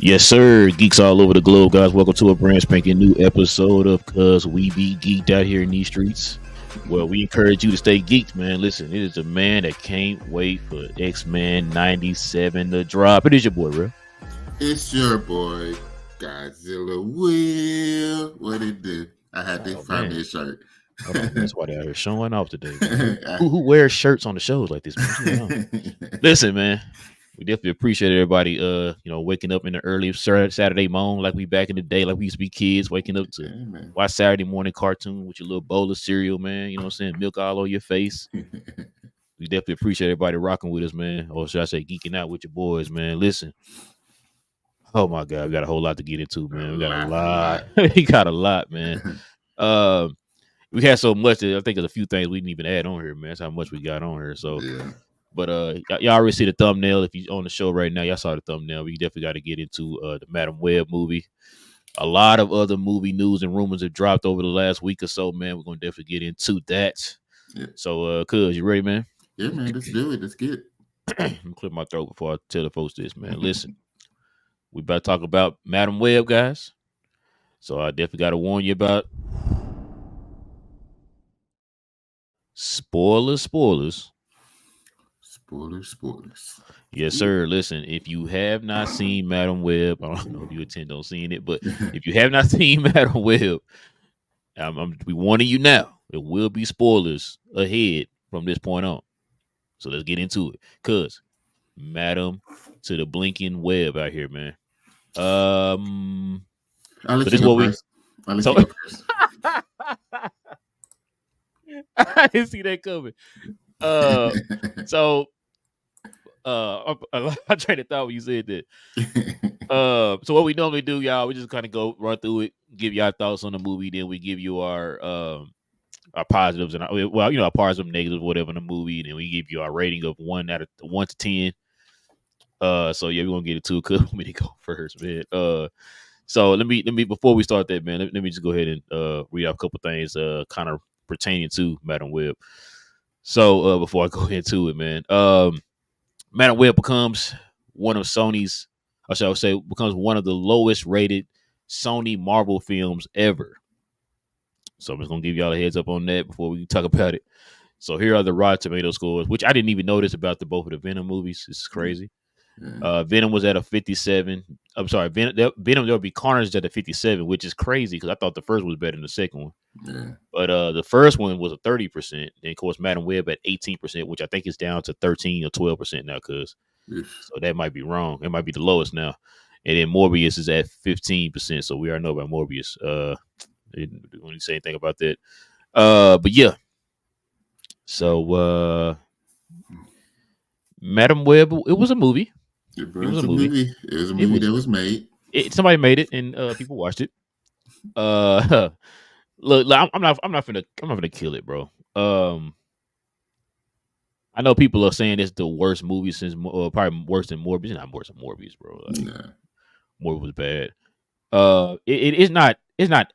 Yes, sir. Geeks all over the globe, guys. Welcome to a brand spanking new episode of Cuz We Be Geeked out here in these streets. Well, we encourage you to stay geeked, man. Listen, it is a man that can't wait for X-Men 97 to drop. It is your boy, bro. It's your boy, Godzilla Will. What it do? I had to find me a shirt. Hold on, man. That's why they out here showing off today, man. Who wears shirts on the shows like this, man? Listen, man. We definitely appreciate everybody, waking up in the early Saturday morning like we back in the day, like we used to be kids, waking up to watch Saturday morning cartoon with your little bowl of cereal, man. You know what I'm saying? Milk all over your face. We definitely appreciate everybody rocking with us, man. Or should I say geeking out with your boys, man. Listen. Oh, my God. We got a whole lot to get into, man. We got a lot. We got a lot, man. We had so much that I think there's a few things we didn't even add on here, man. That's how much we got on here. So, yeah. But y'all already see the thumbnail. If you're on the show right now, y'all saw the thumbnail. We definitely got to get into the Madam Web movie. A lot of other movie news and rumors have dropped over the last week or so, man. We're going to definitely get into that. Yeah. So, Cuz, you ready, man? Yeah, man. Let's do it. Let's get it. Let me clear my throat before I tell the folks this, man. Listen, we about to talk about Madam Web, guys. So I definitely got to warn you about spoilers. Yes, sir. Listen, if you have not seen Madam Web, I don't know if you intend on seeing it, but if you have not seen Madam Web, we warning you now. There will be spoilers ahead from this point on. So let's get into it. Cuz Madam to the blinking web out here, man. I'll let you go first. I didn't see that coming. I tried to thought when you said that. So what we normally do, y'all, we just kind of go run through it, give y'all thoughts on the movie, then we give you our positives and our positive, negatives, whatever in the movie, and then we give you our rating of 1 to 10. So yeah, we're gonna get it to because let me go first, man. So let me before we start that, man, let me just go ahead and read out a couple things kind of pertaining to Madam Web. So before I go into it, man, Madam Web becomes one of Sony's, or shall I say, becomes one of the lowest rated Sony Marvel films ever. So I'm just gonna give y'all a heads up on that before we talk about it. So here are the Rotten Tomato scores, which I didn't even notice about both of the Venom movies. This is crazy. Venom was at a 57. I'm sorry, Venom. There'll be Carnage at a 57, which is crazy because I thought the first was better than the second one. Yeah. But the first one was a 30%, and of course Madam Web at 18%, which I think is down to 13 or 12% now. So that might be wrong. It might be the lowest now. And then Morbius is at 15%. So we already know about Morbius. Didn't want to say anything about that. But yeah. So Madam Web, it was a movie. It was a movie. It was a movie that was made. Somebody made it, and people watched it. Look, I'm not gonna kill it, bro. I know people are saying it's the worst movie since, probably worse than Morbius. It's not worse than Morbius, bro. Morbius was bad. It's not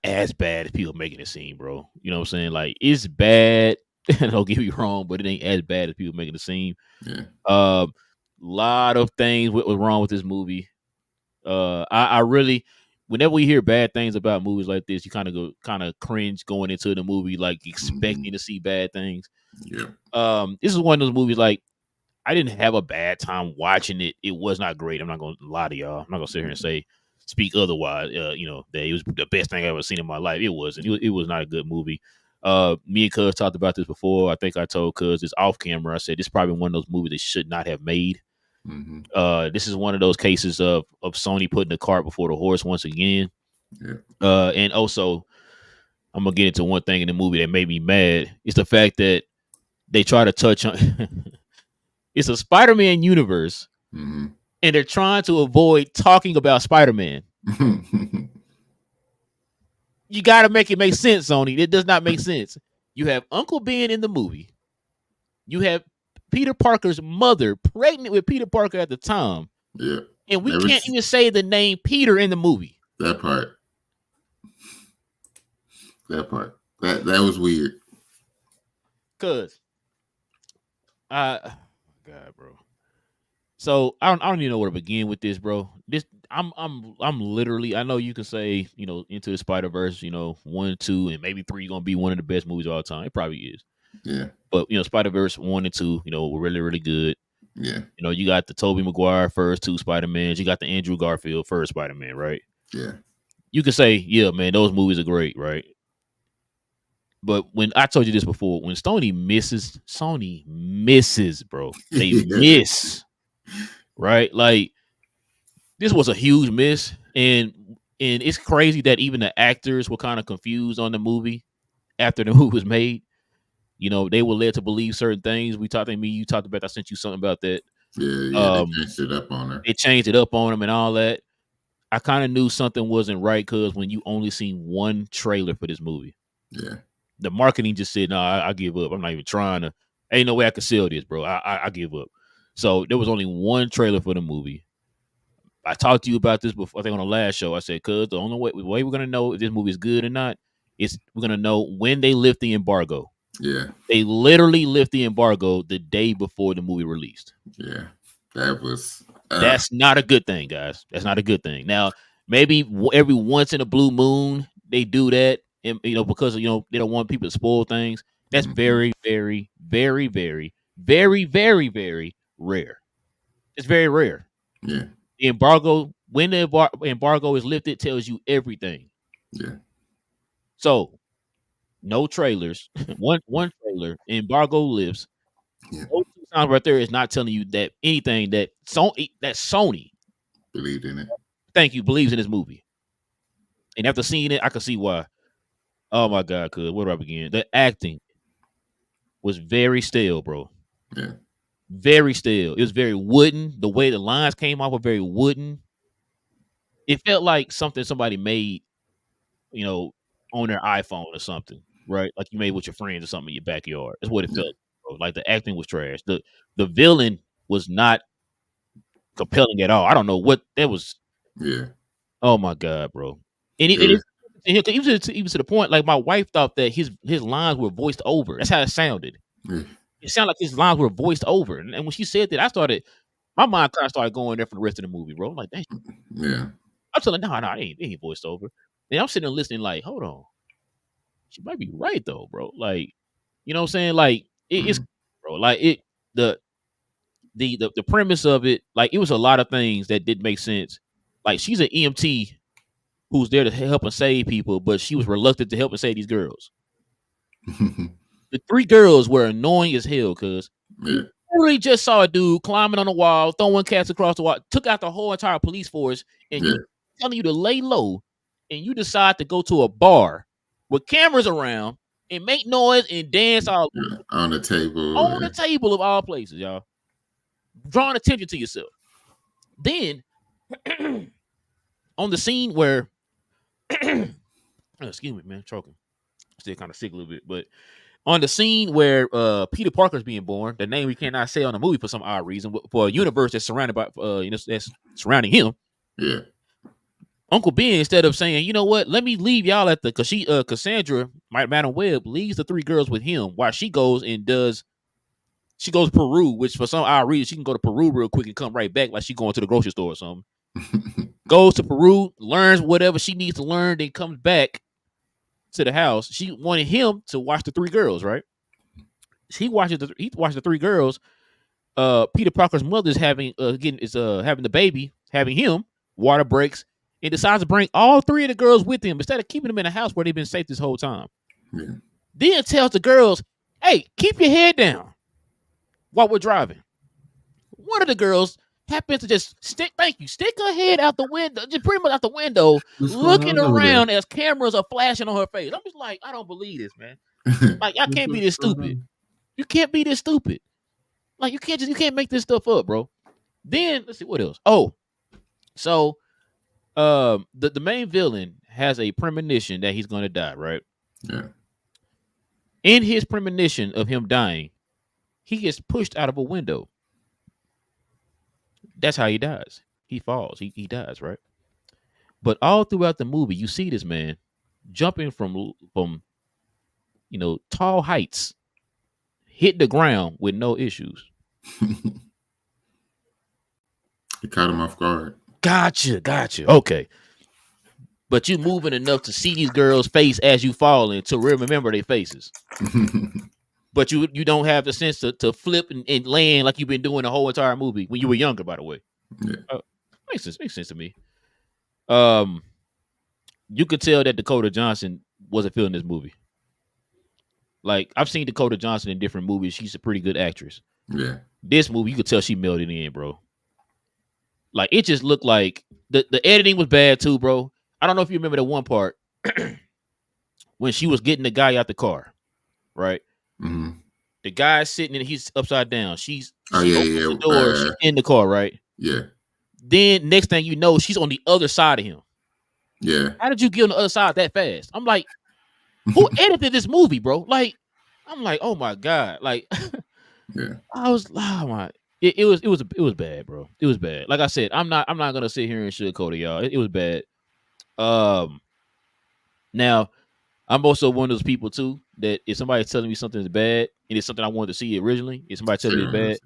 as bad as people making it seem, bro. You know what I'm saying? Like, it's bad. Don't get me wrong, but it ain't as bad as people making it seem. Yeah. Lot of things was wrong with this movie. I really, whenever we hear bad things about movies like this, you kind of cringe going into the movie, like expecting to see bad things. Yeah. This is one of those movies, like, I didn't have a bad time watching it. It was not great. I'm not gonna lie to y'all. I'm not gonna sit here and speak otherwise. That it was the best thing I ever seen in my life. It wasn't. It was not a good movie. Me and Cuz talked about this before. I think I told Cuz this off camera. I said this is probably one of those movies they should not have made. Mm-hmm. This is one of those cases of Sony putting the cart before the horse once again. Yeah. And also, I'm gonna get into one thing in the movie that made me mad. It's the fact that they try to touch on it's a Spider-Man universe, and they're trying to avoid talking about Spider-Man. You got to make it make sense, Sony. It does not make sense. You have Uncle Ben in the movie. You have Peter Parker's mother pregnant with Peter Parker at the time. Yeah. And we can't even say the name Peter in the movie. That part. That was weird. God, bro. So I don't even know where to begin with this, bro. I'm literally. I know you could say Into the Spider Verse, 1, 2, and maybe 3 gonna be one of the best movies of all time. It probably is. Yeah. But Spider Verse 1 and 2, were really really good. Yeah. You got the Tobey Maguire first 2 Spider Mans. You got the Andrew Garfield first Spider Man, right? Yeah. You could say, yeah, man, those movies are great, right? But when I told you this before, when Sony misses, bro. They miss, right? Like this was a huge miss, and it's crazy that even the actors were kind of confused on the movie after the movie was made. They were led to believe certain things. You talked about. I sent you something about that. Yeah. They changed it up on her. They changed it up on them and all that. I kind of knew something wasn't right because when you only seen one trailer for this movie, yeah, the marketing just said, "No, I give up. I'm not even trying to. Ain't no way I can sell this, bro. I give up." So there was only one trailer for the movie. I talked to you about this before. I think on the last show, I said, "Cuz the only way we're gonna know if this movie is good or not is we're gonna know when they lift the embargo." Yeah, they literally lift the embargo the day before the movie released. Yeah, that was. That's not a good thing, guys. That's not a good thing. Now, maybe every once in a blue moon they do that, and because they don't want people to spoil things. That's very, very, very, very, very, very, very rare. It's very rare. Yeah. The embargo, when the embargo is lifted, tells you everything. Yeah. So, no trailers. one trailer. Embargo lifts. Yeah. Those two sounds right there is not telling you that anything that Sony believed in it. Thank you, believes in this movie. And after seeing it, I can see why. Oh my God, cuz where do I begin? The acting was very stale, bro. Yeah. Very stale. It was very wooden. The way the lines came off were very wooden. It felt like something somebody made, on their iPhone or something, right? Like you made with your friends or something in your backyard. That's what it felt. Bro. Like the acting was trash. The villain was not compelling at all. I don't know what that was. Yeah. Oh my God, bro. And even to the point, like my wife thought that his lines were voiced over. That's how it sounded. Yeah. It sounded like his lines were voiced over. And when she said that, my mind kind of started going there for the rest of the movie, bro. I'm like, dang. Yeah. I'm telling no, it ain't voiced over. And I'm sitting there listening, like, hold on. She might be right though, bro. Like, you know what I'm saying? Like, it's bro, like the premise of it, like it was a lot of things that didn't make sense. Like she's an EMT who's there to help and save people, but she was reluctant to help and save these girls. The 3 girls were annoying as hell because you literally just saw a dude climbing on the wall, throwing cats across the wall, took out the whole entire police force, and you telling you to lay low, and you decide to go to a bar with cameras around and make noise and dance all on the table. On the table of all places, y'all. Drawing attention to yourself. Then on the scene where excuse me, man, choking. Still kind of sick a little bit, but on the scene where Peter Parker's being born, the name we cannot say on the movie for some odd reason, for a universe that's surrounded by that's surrounding him. Yeah. Uncle Ben, instead of saying, you know what, let me leave y'all at the Cassandra, Madam Web, leaves the 3 girls with him while she goes to Peru, which for some odd reason she can go to Peru real quick and come right back like she going to the grocery store or something. Goes to Peru, learns whatever she needs to learn, then comes back to the house. She wanted him to watch the 3 girls, right? He watched the 3 girls. Peter Parker's mother's having the baby, having him, water breaks, and decides to bring all 3 of the girls with him instead of keeping them in the house where they've been safe this whole time. Yeah. Then tells the girls, hey, keep your head down while we're driving. One of the girls happens to just stick her head out the window, just pretty much out the window, looking around as cameras are flashing on her face. I'm just like, I don't believe this, man. Like, I can't be this stupid. You can't be this stupid. Like, you can't make this stuff up, bro. Then let's see what else. Oh, so the main villain has a premonition that he's gonna die, right? Yeah. In his premonition of him dying, he gets pushed out of a window. That's how he dies. He falls. He dies, right? But all throughout the movie, you see this man jumping from tall heights, hit the ground with no issues. It caught him off guard. Gotcha. Okay. But you moving enough to see these girls' face as you falling to remember their faces. But you don't have the sense to flip and land like you've been doing the whole entire movie when you were younger, by the way. Yeah. Makes sense to me. Um, you could tell that Dakota Johnson wasn't feeling this movie. Like I've seen Dakota Johnson in different movies. She's a pretty good actress. Yeah. This movie, you could tell she melted in, bro. Like it just looked like the editing was bad too, bro. I don't know if you remember the one part when she was getting the guy out the car, right? Mm-hmm. The guy's sitting and he's upside down. She opens the Yeah. door. She's in the car, right? Yeah. Then next thing you know, she's on the other side of him. Yeah. How did you get on the other side that fast? I'm like, who edited this movie, bro? Like, I'm like, oh my god, like, yeah. I was, oh my, it was bad, bro. It was bad. Like I said, I'm not gonna sit here and sugarcoat it, y'all. It was bad. Now I'm also one of those people too that if somebody's telling me something's bad and it's something I wanted to see originally, if somebody telling me it's bad,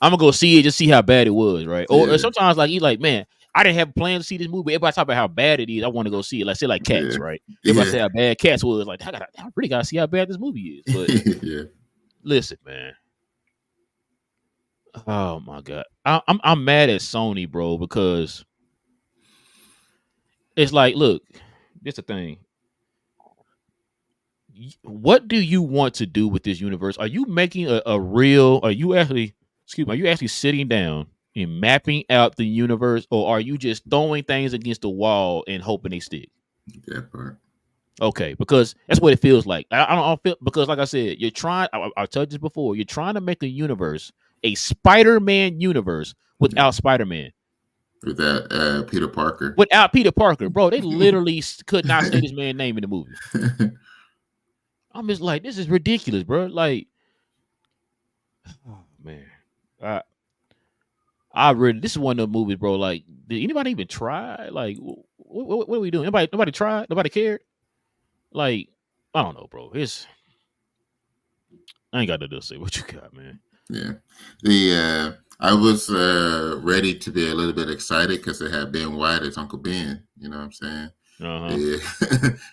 I'm gonna go see it just see how bad it was, right? Or sometimes like you like, man, I didn't have a plan to see this movie. Everybody talk about how bad it is. I want to go see it. Like say like Cats, right? Everybody say how bad Cats was. Like I really gotta see how bad this movie is. But listen, man. Oh my god, I'm mad at Sony, bro, because it's like, look, this the thing. What do you want to do with this universe? Are you making a real? Are you actually sitting down and mapping out the universe, or are you just throwing things against the wall and hoping they stick? That part. Okay, because that's what it feels like. I don't feel because, like I said, you're trying. I told this before. You're trying to make a universe, a Spider-Man universe without Spider-Man, without Peter Parker. Without Peter Parker, bro. They literally could not say this man's name in the movie. I'm just like, this is ridiculous, bro. Like, oh man, I really, this is one of the movies, bro. Like, did anybody even try? Like, what are we doing? Nobody tried. Nobody cared. Like, I don't know, bro. I ain't got to say what you got, man. Yeah, I was ready to be a little bit excited because it had Ben White as Uncle Ben. You know what I'm saying? Yeah,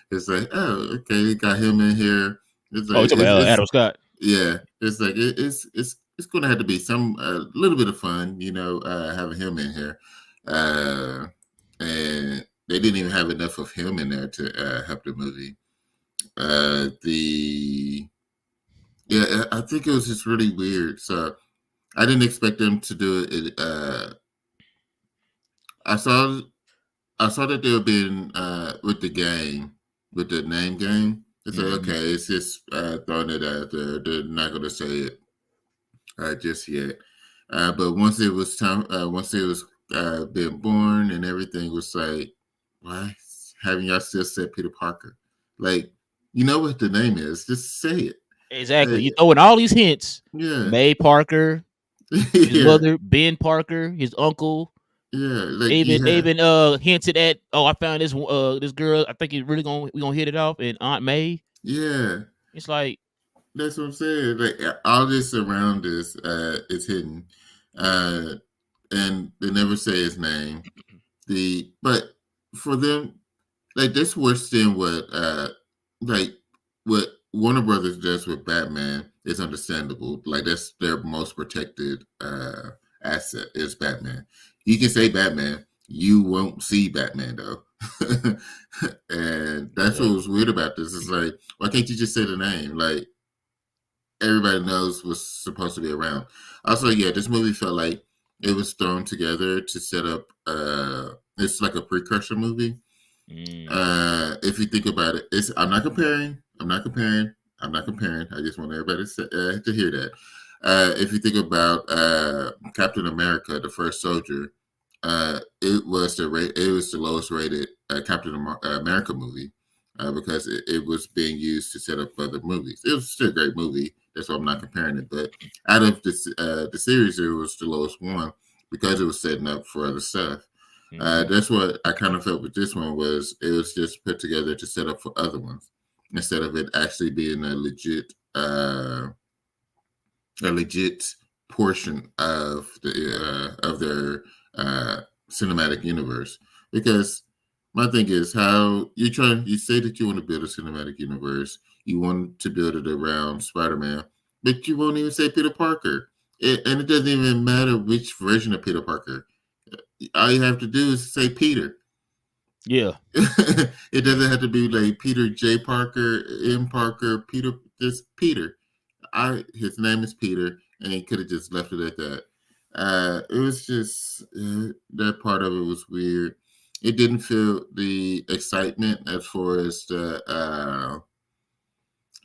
it's like, oh, okay, we got him in here. It's like, talking about Adam Scott. Yeah, it's like it's going to have to be some a little bit of fun, having him in here, and they didn't even have enough of him in there to help the movie. I think it was just really weird. So I didn't expect them to do it. I saw that they were being with the game, with the name game. It's like, okay, it's just throwing it out there. They're not going to say it just yet. But once it was time, once it was being born and everything was like, why haven't y'all still said Peter Parker? Like, you know what the name is. Just say it. Exactly. You throwing all these hints. Yeah. May Parker, his mother, Ben Parker, his uncle. Yeah, like even hinted at, oh, I found this this girl. I think we're gonna hit it off, and Aunt May. Yeah, it's like that's what I'm saying. Like all this around us is hidden, and they never say his name. But for them, like that's worse than what what Warner Brothers does with Batman is understandable. Like that's their most protected asset is Batman. You can say Batman, you won't see Batman though. And that's what was weird about this. It's like, why can't you just say the name? Like everybody knows what's supposed to be around. Also, yeah, this movie felt like it was thrown together to set up it's like a precursor movie. If you think about it, I'm not comparing. I just want everybody to hear that. If you think about Captain America, the First Soldier, it was the lowest rated Captain America movie because it was being used to set up other movies. It was still a great movie. That's why I'm not comparing it. But out of the series, it was the lowest one because it was setting up for other stuff. That's what I kind of felt with this one was it was just put together to set up for other ones instead of it actually being a legit portion of their cinematic universe. Because my thing is how you say that you want to build a cinematic universe, you want to build it around Spider-Man, but you won't even say Peter Parker. And it doesn't even matter which version of Peter Parker. All you have to do is say Peter. Yeah. It doesn't have to be like Peter J. Parker, M. Parker, Peter, just Peter. His name is Peter, and he could have just left it at that. It was just that part of it was weird. It didn't feel the excitement as far as the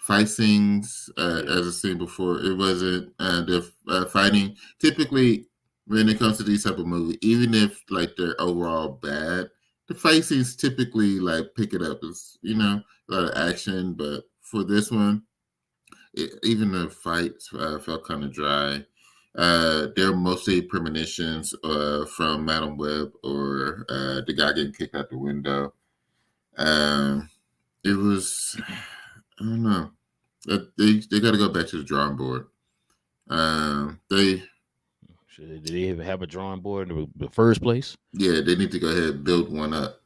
fight scenes as I seen before. It wasn't the fighting. Typically, when it comes to these type of movies, even if like they're overall bad, the fight scenes typically like pick it up as a lot of action. But for this one, even the fights felt kind of dry. They're mostly premonitions from Madam Web or the guy getting kicked out the window. It was, I don't know. They got to go back to the drawing board. Did they even have a drawing board in the first place? Yeah, they need to go ahead and build one up.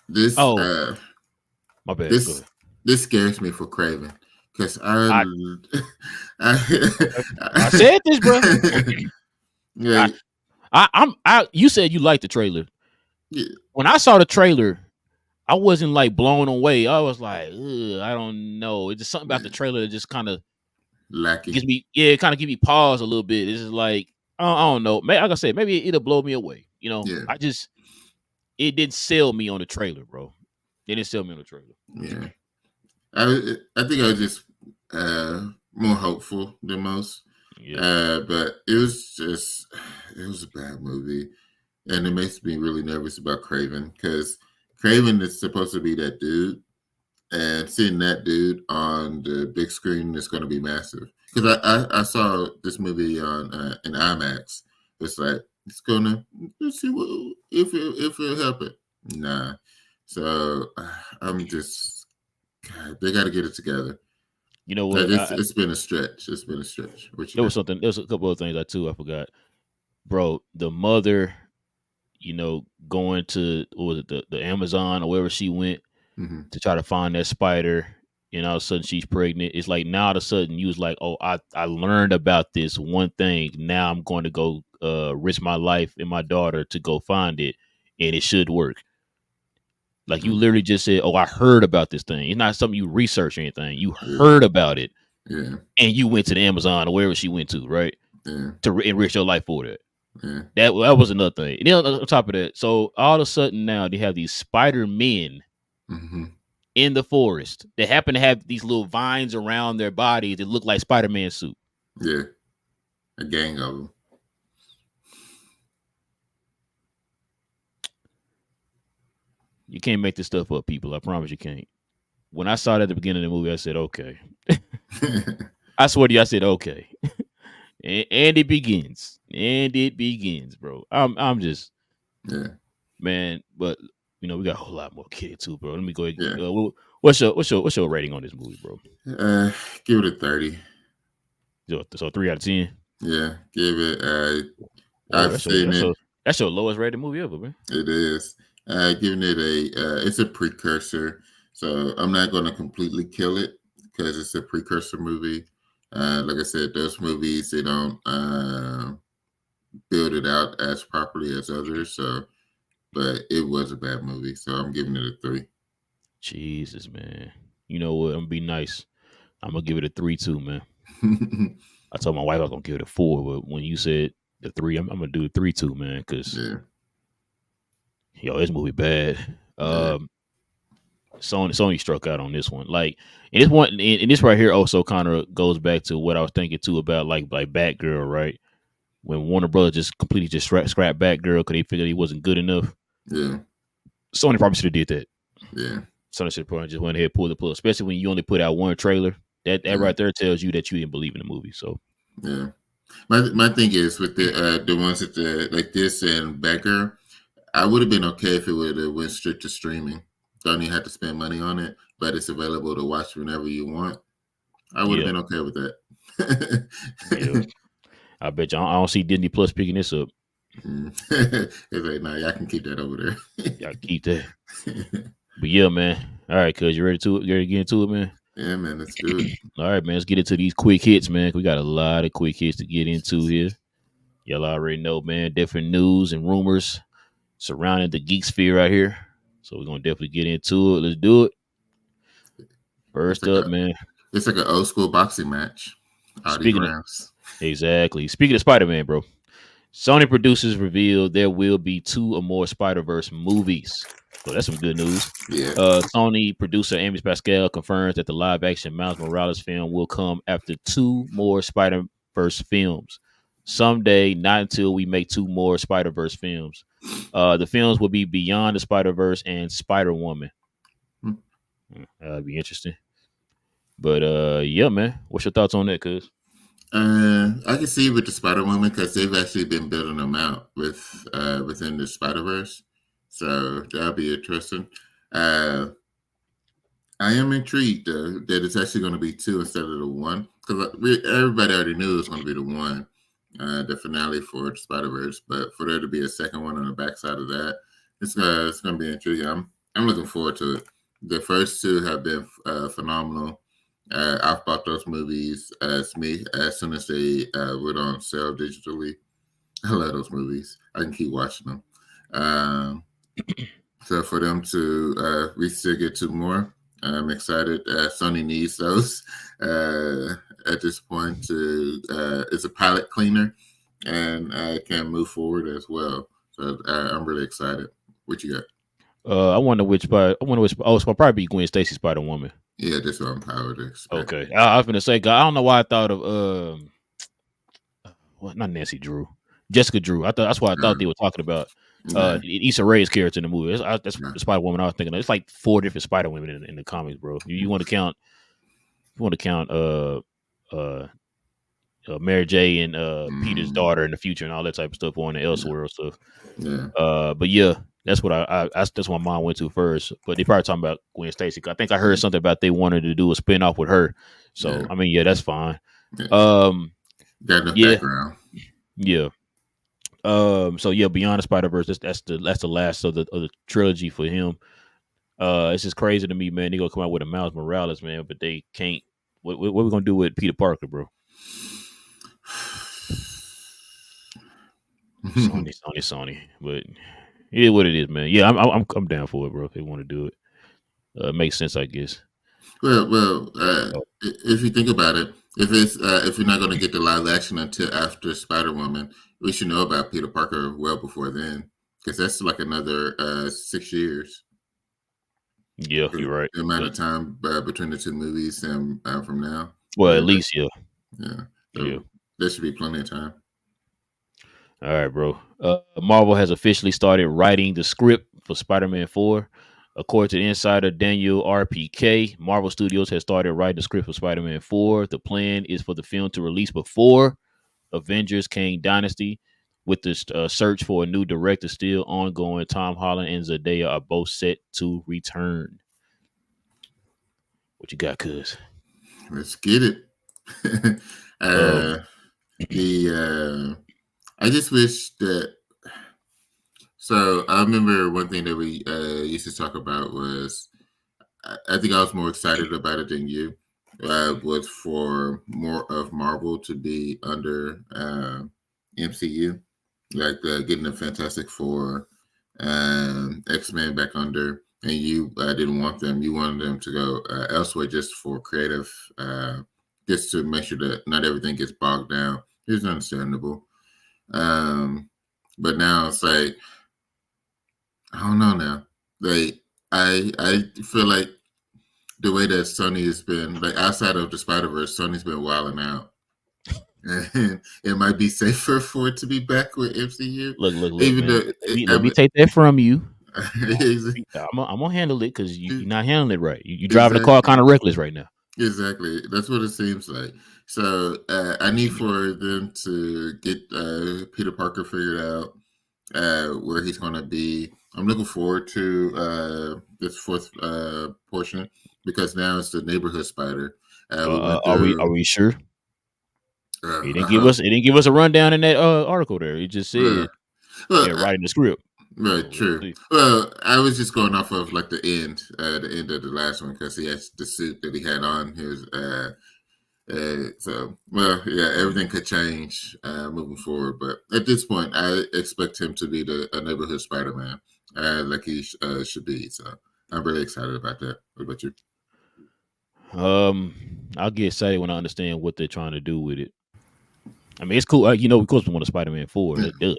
This, my bad. This scares me for Craven because I said this, bro. Yeah, you said you liked the trailer. Yeah. When I saw the trailer, I wasn't like blown away. I was like, I don't know. It's just something about the trailer that just kind of lacking. Gives me, kind of give me pause a little bit. It's just like, I don't know. Like I said, maybe it'll blow me away. It didn't sell me on the trailer, bro. It didn't sell me on the trailer. Yeah, I think I was just more hopeful than most. Yeah. But it was a bad movie, and it makes me really nervous about Craven because Craven is supposed to be that dude, and seeing that dude on the big screen is going to be massive. Because I saw this movie on in IMAX. It's like let's see what if it'll help it. Nah, so I'm just they got to get it together. You know what? It's been a stretch. It's been a stretch. There was a couple of things I forgot, bro. The mother, going to what was it the Amazon or wherever she went to try to find that spider. And all of a sudden she's pregnant. It's like now all of a sudden you was like, oh, I learned about this one thing. Now I'm going to go risk my life and my daughter to go find it, and it should work. Like you literally just said, oh, I heard about this thing. It's not something you research or anything. You heard about it. Yeah. And you went to the Amazon or wherever she went to, right? Yeah. To enrich your life for that. Yeah. That was another thing. And then on top of that, so all of a sudden now they have these Spider-Men in the forest that happen to have these little vines around their bodies that look like Spider-Man suit. Yeah. A gang of them. You can't make this stuff up, people. I promise you can't. When I saw that at the beginning of the movie, I said, okay. I swear to you, I said, okay. and it begins. And it begins, bro. I'm just, man. But we got a whole lot more to get into, bro. Let me go ahead. Yeah. What's your rating on this movie, bro? Give it a 30. So 3 out of 10. Yeah, give it. I've seen it. That's your lowest rated movie ever, man. It is. Giving it it's a precursor, so I'm not going to completely kill it because it's a precursor movie. Like I said, those movies, they don't build it out as properly as others. So, but it was a bad movie, so I'm giving it a 3. Jesus, man. You know what? I'm gonna be nice. I'm gonna give it a 3 too, man. I told my wife I was gonna give it a 4, but when you said the 3, I'm gonna do a 3 too, man. Because this movie bad. Sony struck out on this one. Like, and this one, and this right here also kind of goes back to what I was thinking too about like Batgirl, right? When Warner Brothers just completely just scrapped Batgirl because they figured he wasn't good enough. Yeah. Sony probably should have did that. Yeah. Sony should probably just went ahead and pulled the plug, especially when you only put out one trailer. That right there tells you that you didn't believe in the movie. So yeah. My thing is with the ones that like this and Batgirl, I would have been okay if it would have went straight to streaming. Don't even have to spend money on it, but it's available to watch whenever you want. I would have been okay with that. I bet you I don't see Disney Plus picking this up. It's like, nah, y'all can keep that over Y'all keep that. there. But yeah, man. All right, cuz you ready to get into it, man? Yeah, man, let's do it. All right, man. Let's get into these quick hits, man. We got a lot of quick hits to get into here. Y'all already know, man. Different news and rumors surrounding the geek sphere right here. So we're gonna definitely get into it. Let's do it. It's First like up, a man. it's like an old school boxing match. All these Speaking of rounds. exactly. Speaking of Spider-Man, bro. Sony producers revealed there will be 2 or more Spider-Verse movies. So that's some good news. Yeah. Sony producer Amy Pascal confirms that the live-action Miles Morales film will come after 2 more Spider-Verse films. Someday, not until we make 2 more Spider-Verse films. The films will be Beyond the Spider-Verse and Spider-Woman. Hmm. That'd be interesting. But yeah, man. What's your thoughts on that, cuz? I can see with the Spider Woman because they've actually been building them out within the Spider Verse, so that'll be interesting. Uh, I am intrigued that it's actually going to be 2 instead of the 1 because everybody already knew it was going to be the 1, the finale for Spider Verse, but for there to be a second one on the backside of that, it's going to be intriguing. I'm looking forward to it. The first 2 have been phenomenal. I've bought those movies as soon as they went on sale digitally. I love those movies. I can keep watching them. So for them to still get 2 more, I'm excited. Sony needs those at this point. It's a palate cleaner, and I can move forward as well. So I'm really excited. What you got? I wonder which Spider. I wonder which. Oh, it's gonna probably be Gwen Stacy Spider Woman. Yeah, that's what I'm powered to expect. Okay, I was gonna say, God, I don't know why I thought of well, not Nancy Drew, Jessica Drew. I thought that's what I thought they were talking about. Yeah, Issa Rae's character in the movie. That's yeah. the Spider Woman I was thinking of. It's like 4 different Spider Women in the comics, bro. You want to count? You want to count? Uh, Mary J and Peter's daughter in the future and all that type of stuff on the Elseworld stuff. Yeah. But yeah, that's what that's what my mind went to first. But they probably talking about Gwen Stacy. I think I heard something about they wanted to do a spin off with her. So Yeah. I mean, yeah, that's fine. Yeah. Got enough Yeah, background. yeah. So yeah, Beyond the Spider Verse. That's the last of the trilogy for him. It's just crazy to me, man. They gonna come out with a Miles Morales, man, but they can't. What we gonna do with Peter Parker, bro? Sony. But it is what it is, man. Yeah, I'm down for it, bro. If they want to do it, makes sense, I guess. Well, if you think about it, if you're not going to get the live action until after Spider Woman, we should know about Peter Parker well before then, because that's like another 6 years. Yeah, you're right. The amount of time between the 2 movies and from now. Well, at least, yeah. Yeah. So Yeah. there should be plenty of time. All right, bro. Marvel has officially started writing the script for Spider-Man 4. According to insider Daniel RPK, Marvel Studios has started writing the script for Spider-Man 4. The plan is for the film to release before Avengers Kang Dynasty, with the search for a new director still ongoing. Tom Holland and Zendaya are both set to return. What you got, cuz? Let's get it. I just wish that. So I remember one thing that we used to talk about was I think I was more excited about it than you. Was for more of Marvel to be under MCU, like getting the Fantastic Four, X-Men back under, and you didn't want them. You wanted them to go elsewhere just for creative, just to make sure that not everything gets bogged down. It's understandable. But now it's like, I don't know now. Like I feel like the way that Sony has been, like outside of the Spider-Verse, Sony's been wilding out. And it might be safer for it to be back with MCU. Look, Even man. though Let me take that from you. exactly. I'm gonna handle it because you're not handling it right. You driving the car kind of reckless right now. Exactly. That's what it seems like. So I need for them to get Peter Parker figured out, where he's going to be. I'm looking forward to this 4th portion because now it's the neighborhood spider. Are we sure? Uh, He didn't give us a rundown in that article there. He just said Well, Yeah, writing the script. right, So we'll true. see. Well, I was just going off of like the end of the last one because he has the suit that he had on. His so well, yeah, everything could change moving forward. But at this point, I expect him to be a neighborhood Spider-Man, like he should be. So I'm really excited about that. What about you? Um, I'll get excited when I understand what they're trying to do with it. I mean, it's cool. Of course, we want a Spider-Man 4. Yeah, Duh.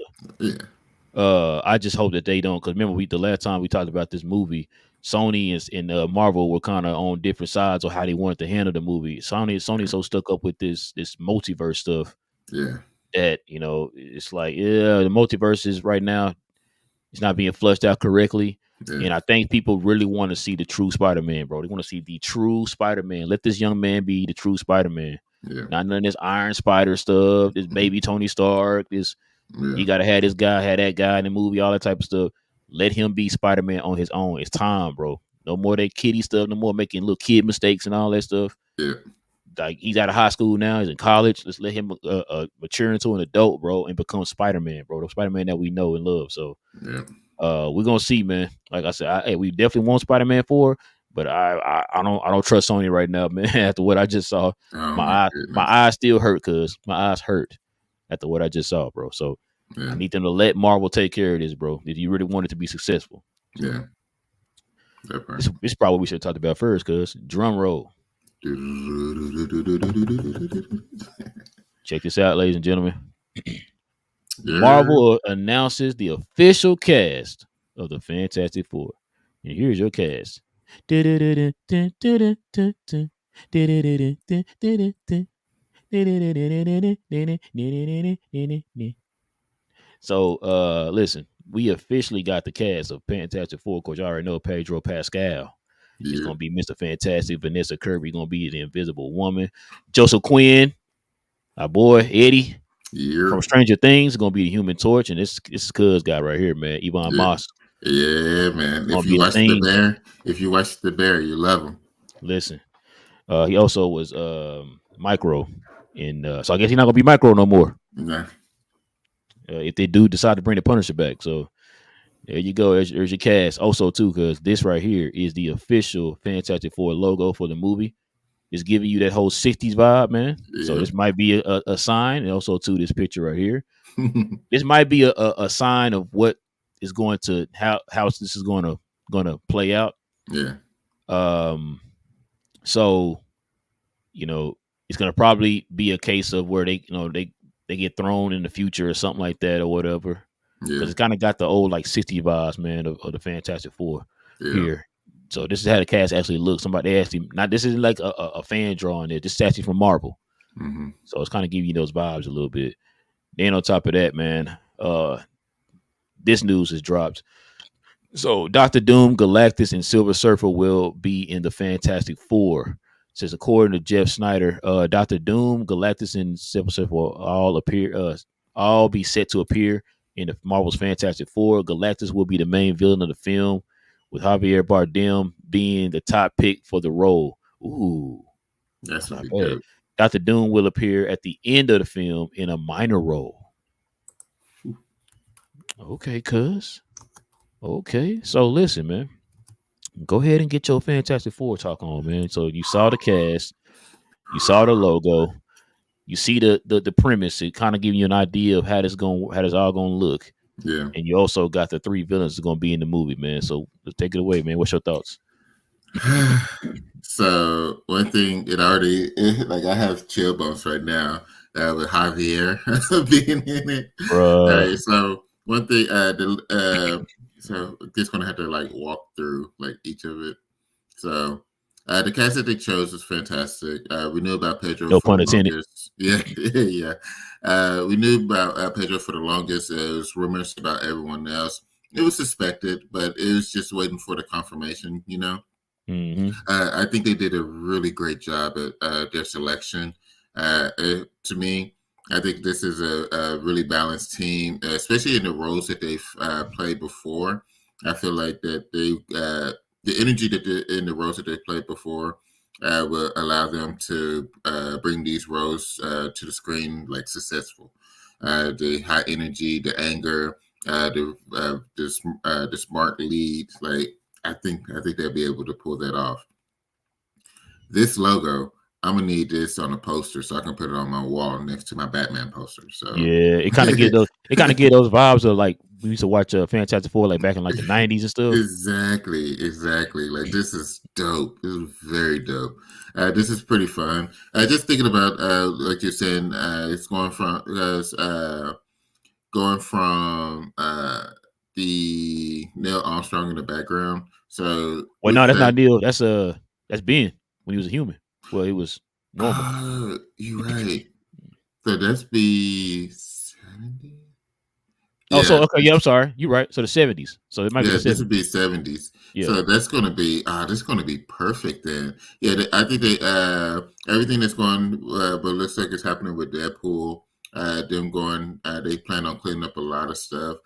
yeah, I just hope that they don't, because remember, the last time we talked about this movie, Sony and Marvel were kind of on different sides of how they wanted to handle the movie. Sony's so stuck up with this multiverse stuff yeah, that it's like, yeah, the multiverse is right now, it's not being flushed out correctly. yeah, And I think people really want to see the true Spider-Man, bro. They want to see the true Spider-Man. Let this young man be the true Spider-Man. yeah, Not none of this Iron Spider stuff, this baby Tony Stark, this yeah, he gotta have this guy, have that guy in the movie, all that type of stuff. Let him be Spider-Man on his own. It's time, bro. No more that kiddie stuff, no more making little kid mistakes and all that stuff. yeah, Like, he's out of high school now, he's in college. Let's let him mature into an adult, bro, and become Spider-Man, bro. The Spider-Man that we know and love. So yeah. we're gonna see, man. Like I said, hey, we definitely want Spider-Man 4, but I don't trust Sony right now, man. After what I just saw, Oh my my goodness. eyes still hurt, cause my eyes hurt after what I just saw, bro. So I Yeah, need them to let Marvel take care of this, bro. If you really want it to be successful. So yeah, that part. this probably what we should have talked about first, cause drum roll. Check this out, ladies and gentlemen. Yeah, Marvel announces the official cast of the Fantastic Four. And here's your cast. So listen, we officially got the cast of Fantastic Four. Of course, you already know Pedro Pascal. It's yeah, gonna be Mr. Fantastic. Vanessa Kirby gonna be the Invisible Woman. Joseph Quinn, our boy Eddie yeah, from Stranger Things, is gonna be the Human Torch, and this cuz guy right here, man, Yvonne yeah, Moss, yeah, man. gonna be the thing. If you watch the bear, you love him. Listen, he also was Micro, and so I guess he's not gonna be Micro no more. Nah, If they do decide to bring the Punisher back, so there you go. There's your cast. Also, too, because this right here is the official Fantastic Four logo for the movie. It's giving you that whole 60s vibe, man. So yeah, this might be a sign. And also, too, this picture right here. This might be a sign of what is going to how this is gonna play out. yeah, Um so, it's gonna probably be a case of where they get thrown in the future or something like that or whatever. yeah, Because it's kind of got the old like 60 vibes, man, of the Fantastic Four yeah. here. So this is how the cast actually looks. Somebody actually not this isn't like a fan drawing it. This is actually from Marvel. Mm-hmm. So it's kind of giving you those vibes a little bit. Then on top of that, man, this news has dropped. So Doctor Doom, Galactus, and Silver Surfer will be in the Fantastic Four. It says according to Jeff Snyder, Doctor Doom, Galactus, and Silver Surfer will all be set to appear in the Marvel's Fantastic Four. Galactus will be the main villain of the film, with Javier Bardem being the top pick for the role. Ooh, That's that's gonna not be bad. dope. Doctor Doom will appear at the end of the film in a minor role. Okay, cuz. Okay. So listen, man. Go ahead and get your Fantastic Four talk on, man. So you saw the cast, you saw the logo, you see the premise. It kind of giving you an idea of how this all gonna look. Yeah. And you also got the three villains that's gonna be in the movie, man. So let's take it away, man. What's your thoughts? So one thing, like I have chill bumps right now with Javier being in it. All Bruh. right, so one thing, so just gonna have to like walk through like each of it. So the cast that they chose was fantastic. We knew about Pedro No for pun the intended. longest. Yeah, yeah. We knew about Pedro for the longest. It was rumors about everyone else. It was suspected, but it was just waiting for the confirmation. Mm-hmm. I think they did a really great job at their selection. To me, I think this is a really balanced team, especially in the roles that they've played before. I feel like that the energy in the roles that they played before will allow them to bring these roles to the screen like successful. The high energy, the anger, the smart leads. Like I think they'll be able to pull that off. This logo, I'm gonna need this on a poster so I can put it on my wall next to my Batman poster. So Yeah, it kind of get those. It kind of get those vibes of like we used to watch Fantastic Four like back in like the '90s and stuff. exactly. Like this is dope. This is very dope. This is pretty fun. Just thinking about like you're saying, it's going from the Neil Armstrong in the background. So Well, with no, that's not that, Neil. That's Ben when he was a human. Well, he was normal. you're right. So that's be 70. Oh, so Yeah, okay, yeah, I'm sorry. You're right. So the '70s. So it might be the yeah, this would '70s. be 70s. Yeah. So that's gonna be perfect then. Yeah, I think they everything that's going but looks like it's happening with Deadpool. Them going they plan on cleaning up a lot of stuff.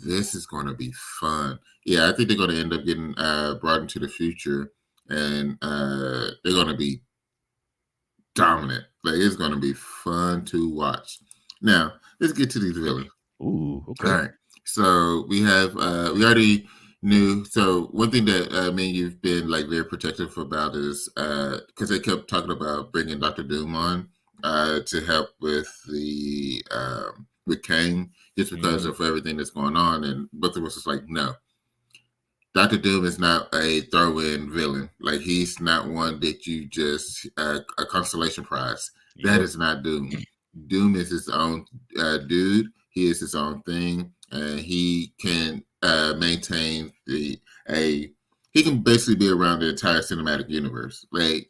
This is gonna be fun. Yeah, I think they're gonna end up getting brought into the future and they're gonna be dominant. Like it's gonna be fun to watch. Now, let's get to these villains. Ooh. All Okay. right. So we already knew. So one thing that me and you've been like very protective about is because they kept talking about bringing Doctor Doom on to help with Kane just because Hmm. of everything that's going on, and both of us was like, no, Doctor Doom is not a throw-in villain. Like he's not one that you just a consolation prize. That Yep. is not Doom. Doom is his own dude. He is his own thing, and he can maintain the a. He can basically be around the entire cinematic universe. Like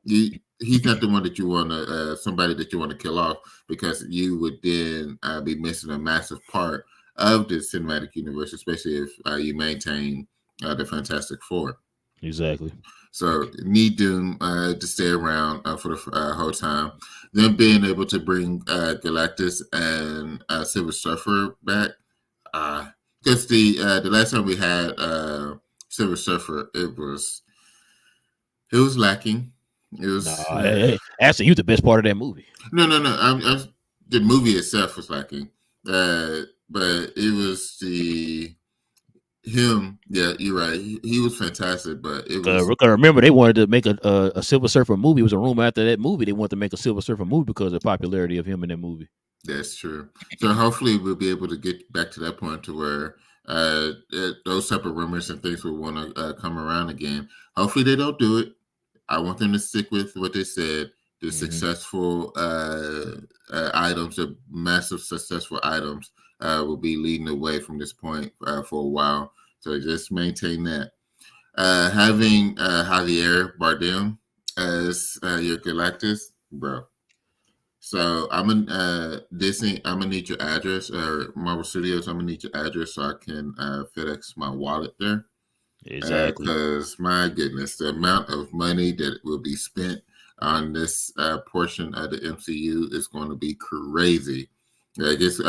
he's not the one that you want to somebody that you want to kill off because you would then be missing a massive part of the cinematic universe, especially if you maintain the Fantastic Four. Exactly. So need them to stay around for the whole time. Then being able to bring Galactus and Silver Surfer back, because the last time we had Silver Surfer, it was lacking. It was Nah, actually, you the best part of that movie. no. The movie itself was lacking, but it was the him. Yeah, you're right. He was fantastic, but it was. Cause remember, they wanted to make a Silver Surfer movie. It was a rumor after that movie they wanted to make a Silver Surfer movie because of the popularity of him in that movie. That's true. So hopefully we'll be able to get back to that point to where those type of rumors and things will want to come around again. Hopefully they don't do it. I want them to stick with what they said. The Hmm. successful items, the massive successful items, will be leading the way from this point for a while. So just maintain that. Having Javier Bardem as your Galactus, bro. So I'm gonna Disney. I'm gonna need your address, or Marvel Studios. I'm gonna need your address so I can FedEx my wallet there. Exactly. Because my goodness, the amount of money that will be spent on this portion of the MCU is going to be crazy. Like it's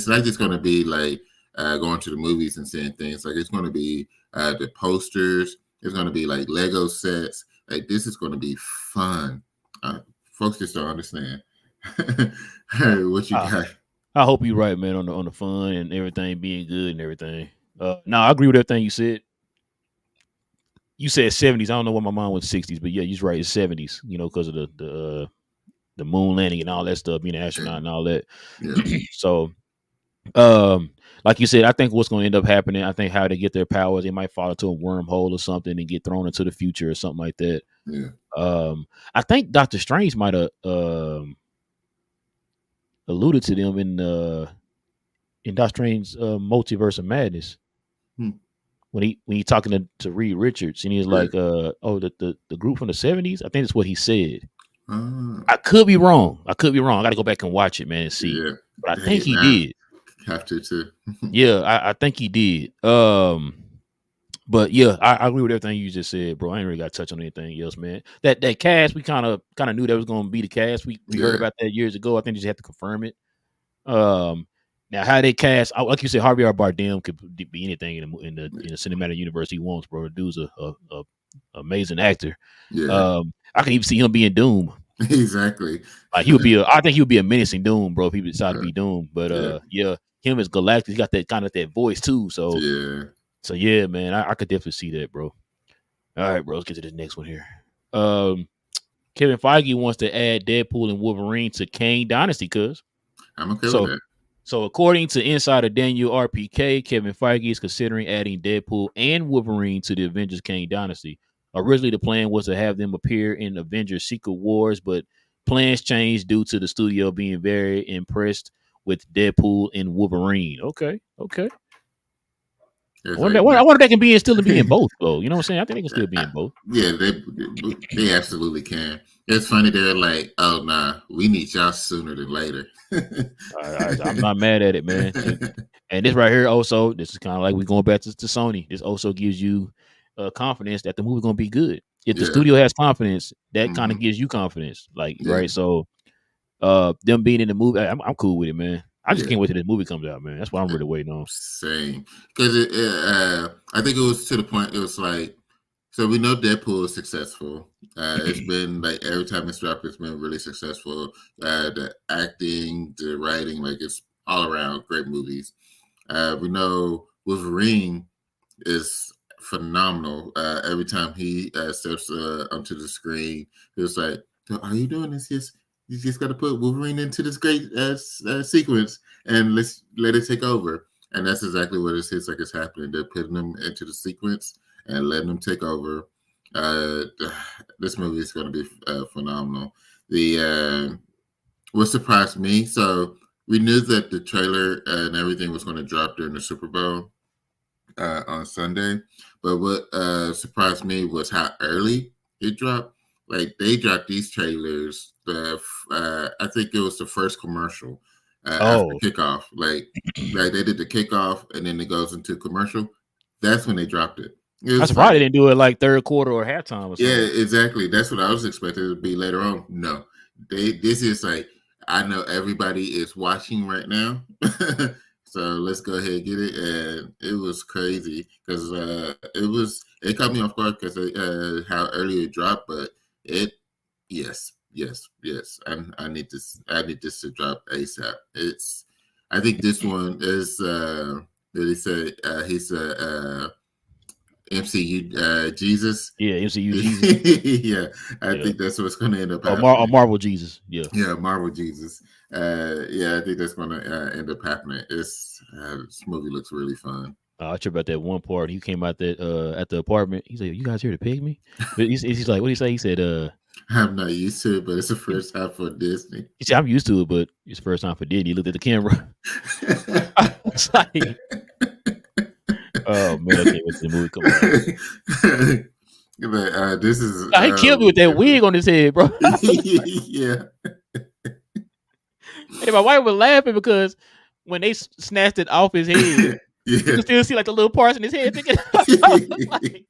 not just going to be like going to the movies and seeing things. Like it's going to be the posters. It's going to be like Lego sets. Like this is going to be fun. Folks just don't understand. Hey, what you I, got? I hope you're right, man, on the fun and everything being good and everything. No, I agree with everything you said. You said '70s. I don't know what my mind was '60s, but yeah, you're right. It's '70s. You know, because of the moon landing and all that stuff, being an astronaut and all that. Yeah, So, um, like you said, I think what's going to end up happening. I think how they get their powers, they might fall into a wormhole or something and get thrown into the future or something like that. yeah. Um, I think Doctor Strange might have alluded to them in Doctor Strange's Multiverse of Madness Hmm. when he talking to Reed Richards and he's Yeah. like, oh, the group from the '70s. I think that's what he said. Ah, I could be wrong. I got to go back and watch it, man, and see. yeah. But I think Hey, he man, did. have to too. Yeah, I think he did. But yeah, I agree with everything you just said, bro. I ain't really got to touch on anything else, man. That cast, we kind of knew that was going to be the cast. We heard Yeah, about that years ago. I think they just had to confirm it. Um, Now how they cast, like you said, Javier Bardem could be anything in the cinematic universe he wants, bro. The dude's a amazing actor. yeah, I can even see him being Doom. exactly. Like I think he would be a menacing Doom, bro, if he decided to be Doom. But Yeah, yeah, him as Galactus, he got that kind of that voice too. Yeah. So yeah, man, I could definitely see that, bro. All right, bro, let's get to this next one here. Um, Kevin Feige wants to add Deadpool and Wolverine to Kang Dynasty, cuz. I'm okay with So that. so according to insider Daniel RPK, Kevin Feige is considering adding Deadpool and Wolverine to the Avengers Kang Dynasty. Originally, the plan was to have them appear in Avengers Secret Wars, but plans changed due to the studio being very impressed with Deadpool and Wolverine. Okay, okay. It's like I wonder if they can be in still be in both though. You know what I'm saying? I think they can still be in both. yeah, they absolutely can. It's funny they're like, oh nah, we need y'all sooner than later. I'm not mad at it, man. And this right here also, this is kind of like we going back to Sony. This also gives you confidence that the movie's gonna be good. If the Yeah. studio has confidence, that kind Hmm. of gives you confidence. Like Yeah. right, so them being in the movie, I'm cool with it, man. I just Yeah. can't wait till this movie comes out, man. That's what I'm really waiting on. Same. Because I think it was to the point. It was like, so we know Deadpool is successful. It's been like every time it's dropped, it's been really successful. The acting, the writing, like it's all around great movies. We know Wolverine is phenomenal. Every time he steps onto the screen, it's like, "So are you doing this? Yes, you just got to put Wolverine into this great sequence and let's let it take over." And that's exactly what it seems like it's happening. They're putting them into the sequence and letting them take over. Uh, this movie is going to be phenomenal. The what surprised me, so we knew that the trailer and everything was going to drop during the Super Bowl on Sunday. But what surprised me was how early it dropped. Like they dropped these trailers. I think it was the first commercial after Oh, kickoff. Like they did the kickoff and then it goes into commercial. That's when they dropped it. It I'm was surprised they like, didn't do it like third quarter or halftime or yeah, something. exactly. That's what I was expecting it to be later on. No, this is like I know everybody is watching right now, so let's go ahead and get it. And it was crazy because it caught me off guard because how early it dropped, but it yes. I need this. I need this to drop ASAP. I think this one is. Did he say he's a MCU Jesus? Yeah, MCU Jesus. Yeah, I Yeah. think that's what's going to end up Or happening. Marvel Jesus. Yeah. Yeah, Marvel Jesus. Yeah, I think that's going to end up happening. This movie looks really fun. I trip about that one part. He came out that at the apartment. He said, "You guys here to pig me?" But he's like, "What did he say?" He said, I'm not used to it, but it's the first time for Disney. he said, "I'm used to it, but it's the first time for Disney." He looked at the camera. I was like, "Oh man, I can't wait till the movie come out." But this is Nah, he killed me with that wig on his head, bro. yeah. And my wife was laughing because when they snatched it off his head, you Yeah. can still see like the little parts in his head. Like,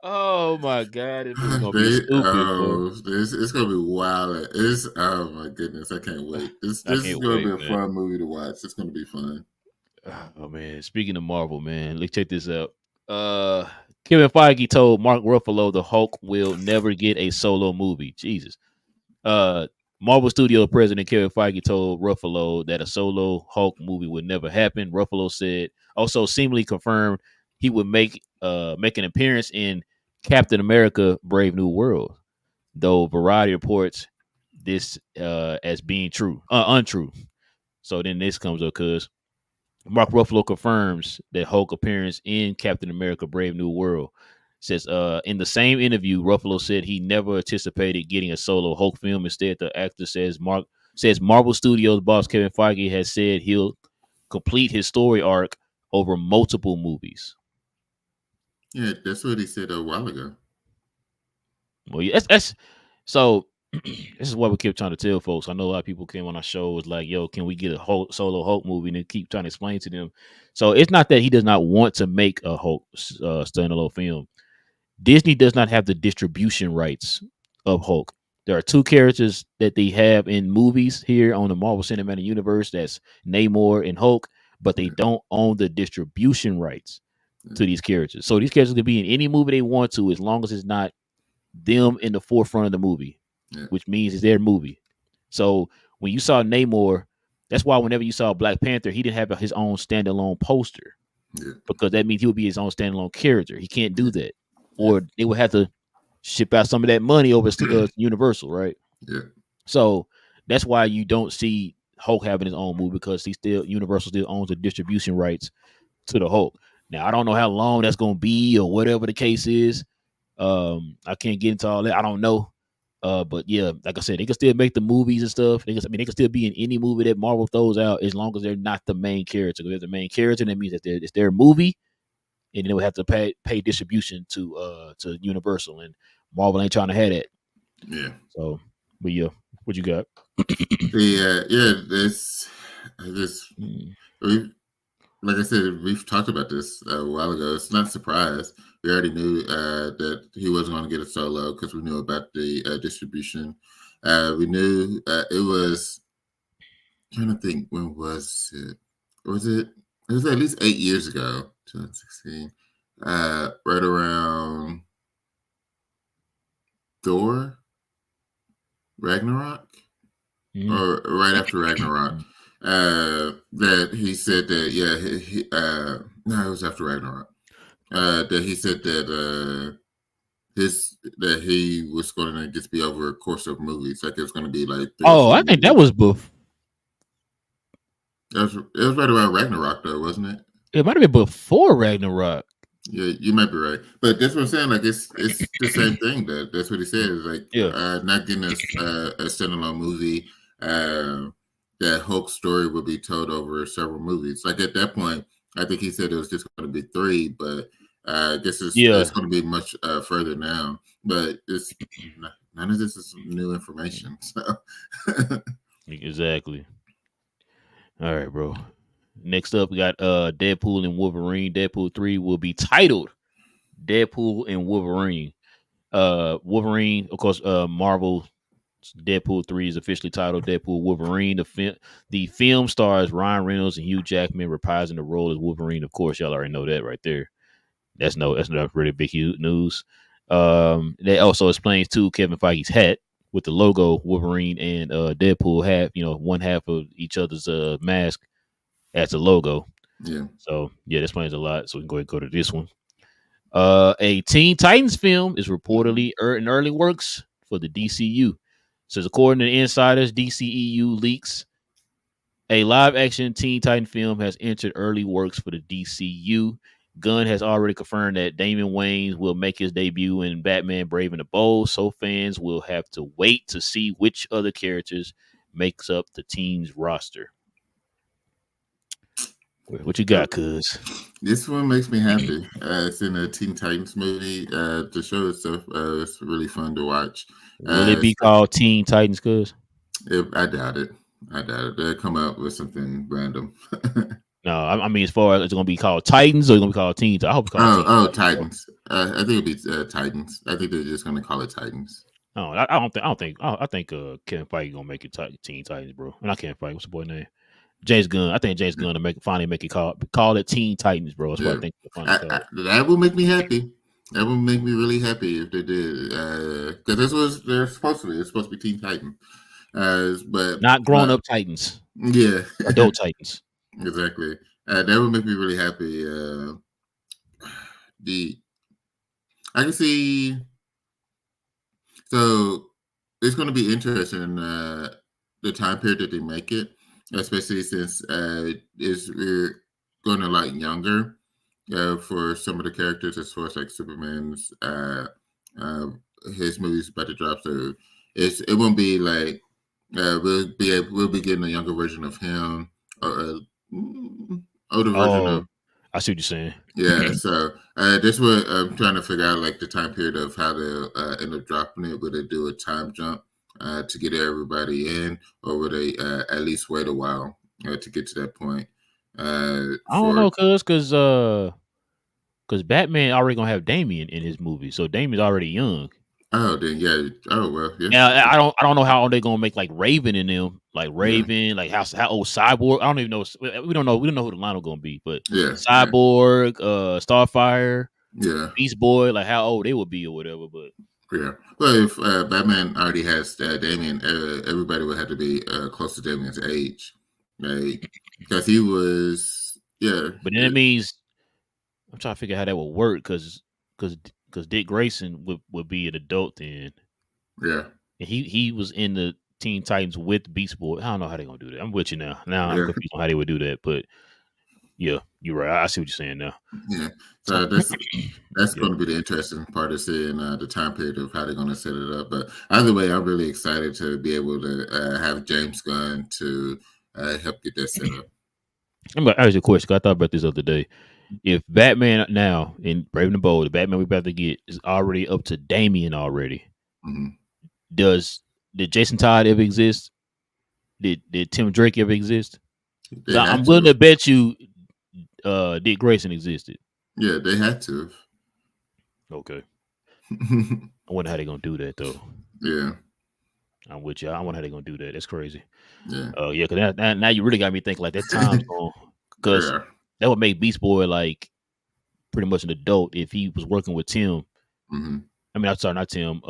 oh my god, this movie gonna be stupid, bro. It's gonna be wild. It's oh my goodness, I can't wait. I This is can't gonna be wait, a man. fun movie to watch. It's gonna be fun. Oh man, speaking of Marvel, man, let's check this out. Kevin Feige told Mark Ruffalo the Hulk will never get a solo movie. Jesus. Uh, Marvel Studio president Kevin Feige told Ruffalo that a solo Hulk movie would never happen. Ruffalo said also seemingly confirmed he would make an appearance in Captain America: Brave New World, though Variety reports this as being untrue. So then this comes up because Mark Ruffalo confirms that Hulk appearance in Captain America: Brave New World. Says in the same interview, Ruffalo said he never anticipated getting a solo Hulk film. Instead, the actor says Marvel Studios boss Kevin Feige has said he'll complete his story arc over multiple movies. Yeah, that's what he said a while ago. Well, yeah, that's so. This is what we keep trying to tell folks. I know a lot of people came on our show was like, "Yo, can we get a Hulk, solo Hulk movie?" And they keep trying to explain to them. So it's not that he does not want to make a Hulk standalone film. Disney does not have the distribution rights of Hulk. There are two characters that they have in movies here on the Marvel Cinematic Universe. That's Namor and Hulk, but they Yeah, don't own the distribution rights yeah, to these characters. So these characters can be in any movie they want to, as long as it's not them in the forefront of the movie, yeah. which means it's their movie. So when you saw Namor That's why whenever you saw Black Panther, he didn't have his own standalone poster Yeah. because that means he would be his own standalone character. He can't do Yeah. that, Yeah. or they would have to ship out some of that money over to Universal, right? Yeah. So that's why you don't see Hulk having his own movie because he still Universal still owns the distribution rights to the Hulk. Now I don't know how long that's gonna be or whatever the case is. I can't get into all that. I don't know. But yeah, like I said, they can still make the movies and stuff. They can still be in any movie that Marvel throws out as long as they're not the main character. If they're the main character, that means that it's their movie, and they would have to pay distribution to Universal, and Marvel ain't trying to have that. Yeah. So, but yeah, what you got? This we like I said, we've talked about this a while ago. It's not a surprise. We already knew that he wasn't going to get a solo because we knew about the distribution. We knew it was. I'm trying to think, when was it? Was it? It was at least 8 years ago, 2016. Right around Thor Ragnarok, Mm-hmm. or right after Ragnarok. That he said that no, it was after Ragnarok. That he said that that he was going to just be over a course of movies, like it was going to be like 3 or 4 I think that movies. was before. It was right around Ragnarok, though, wasn't it? It might have been before Ragnarok. Yeah, you might be right, but that's what I'm saying. Like it's the same thing. That's what he said. Is like Yeah, not getting a standalone movie. Uh, that Hulk story will be told over several movies. Like at that point, I think he said it was just going to be 3, but I guess yeah, it's going to be much further now. But it's none of this is new information. So exactly. All right, bro. Next up, we got Deadpool and Wolverine. Deadpool 3 will be titled Deadpool and Wolverine. Wolverine, of course, Marvel Deadpool 3 is officially titled Deadpool Wolverine. The film stars Ryan Reynolds and Hugh Jackman reprising the role as Wolverine. Of course, y'all already know that right there. That's not really big news. They also explains too Kevin Feige's hat with the logo Wolverine and Deadpool have one half of each other's mask as a logo. yeah, So yeah, that explains a lot. So we can go ahead and go to this one. A Teen Titans film is reportedly in early works for the DCU. Says according to insiders, DCEU leaks a live-action Teen Titan film has entered early works for the DCU. Gunn has already confirmed that Damian Wayans will make his debut in Batman: Brave and the Bold, so fans will have to wait to see which other characters makes up the team's roster. What you got, cuz? this one makes me happy. It's in a Teen Titans movie. The show itself is really fun to watch. Will it be called Teen Titans, cuz? I doubt it. I doubt it. They'll come up with something random. No, I mean as far as it's gonna be called Titans or it's gonna be called Teen. I hope it's called Teen Titans. Titans. I think it'll be Titans. I think they're just going to call it Titans. No, I think Kevin Feige gonna make it Teen Titans, bro. And I can't fight. What's the boy name? James Gunn. I think James Gunn to finally make it call it Teen Titans, bro. That's what I think finally call it. That will make me happy. That will make me really happy if they did, because this was they're supposed to be. It's supposed to be Teen Titans, but Not grown up Titans, yeah, adult Titans. exactly. That would make me really happy. The I can see. So it's going to be interesting the time period that they make it, especially since we're going to like younger for some of the characters, as far as like Superman's uh, his movie's about to drop. So it won't be like we'll be getting a younger version of him or older version of. I see what you're saying. Yeah, so this what I'm trying to figure out, like the time period of how to end up dropping it. Would they do a time jump to get everybody in, or would they at least wait a while to get to that point? I don't know, because Batman already gonna have Damian in his movie, so Damian's already young. Oh, then yeah. Oh well, yeah. Yeah, I don't know how they're gonna make like Raven in them, like Raven, like how old Cyborg. I don't even know. We don't know who the line is gonna be, but Yeah, Cyborg, Starfire, yeah, Beast Boy, like how old they would be or whatever. But yeah. Well, if Batman already has Damian, everybody would have to be close to Damian's age. like because he was But then it means I'm trying to figure out how that would work because Dick Grayson would be an adult then, yeah, and he was in the Teen Titans with Beast Boy. I don't know how they gonna do that. I'm with you now. Now I'm yeah, confused on how they would do that, but yeah, you're right. I see what you're saying now. yeah. So that's Yeah. going to be the interesting part of seeing the time period of how they're going to set it up. But either way, I'm really excited to be able to have James Gunn to help get that set up. I'm gonna ask you a question. 'Cause I thought about this the other day. If Batman now in Brave and the Bold, the Batman we about to get is already up to Damian already, Mm-hmm. does did Jason Todd ever exist? Did Tim Drake ever exist? They Because had I'm willing to. to bet you Dick Grayson existed. Yeah, they had to. Okay. I wonder how they gonna do that though. Yeah, I'm with you. I wonder how they gonna do that. That's crazy. yeah, Yeah, because now you really got me thinking like that time's going because yeah. that would make Beast Boy like pretty much an adult if he was working with Tim. Mm-hmm. I mean, I'm sorry, not Tim.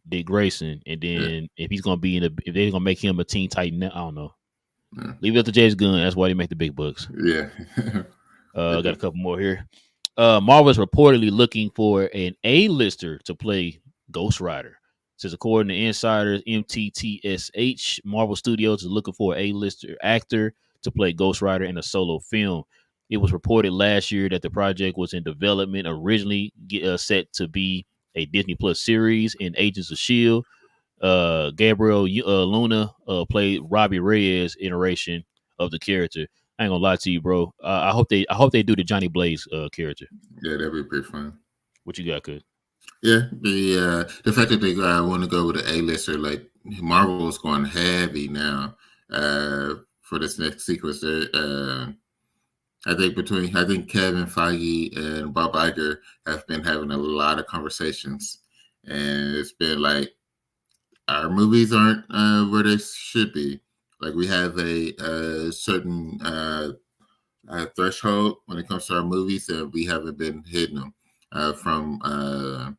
Dick Grayson, and Yeah, then if he's gonna be if they're gonna make him a Teen Titan, I don't know. yeah, Leave it up to James Gunn. That's why they make the big bucks. yeah. They I got a do. couple more here. Marvel is reportedly looking for an A-lister to play Ghost Rider. Says according to insiders, MTTSH, Marvel Studios is looking for an A-lister actor to play Ghost Rider in a solo film. It was reported last year that the project was in development, originally set to be a Disney Plus series in Agents of Shield. Gabriel Luna played Robbie Reyes iteration of the character. I ain't gonna lie to you, bro. I hope they do the Johnny Blaze character. Yeah, that'd be pretty fun. What you got, cuz? Yeah, the fact that they want to go with an A-lister, like Marvel's going heavy now for this next sequence. I think Kevin Feige and Bob Iger have been having a lot of conversations, and it's been like our movies aren't where they should be. Like we have a certain threshold when it comes to our movies, and we haven't been hitting them from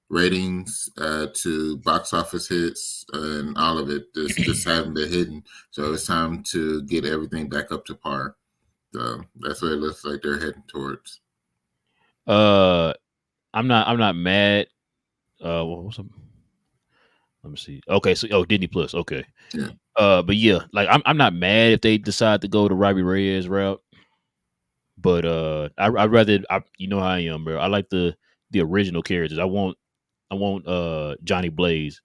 ratings to box office hits and all of it. Just haven't been hidden. So it's time to get everything back up to par. So that's what it looks like they're heading towards. Uh, I'm not mad. Let me see. Okay, so Disney Plus. Okay. Yeah, But yeah, like I'm not mad if they decide to go the Robbie Reyes route. But I'd rather you know how I am, bro. I like the original characters. I want Johnny Blaze,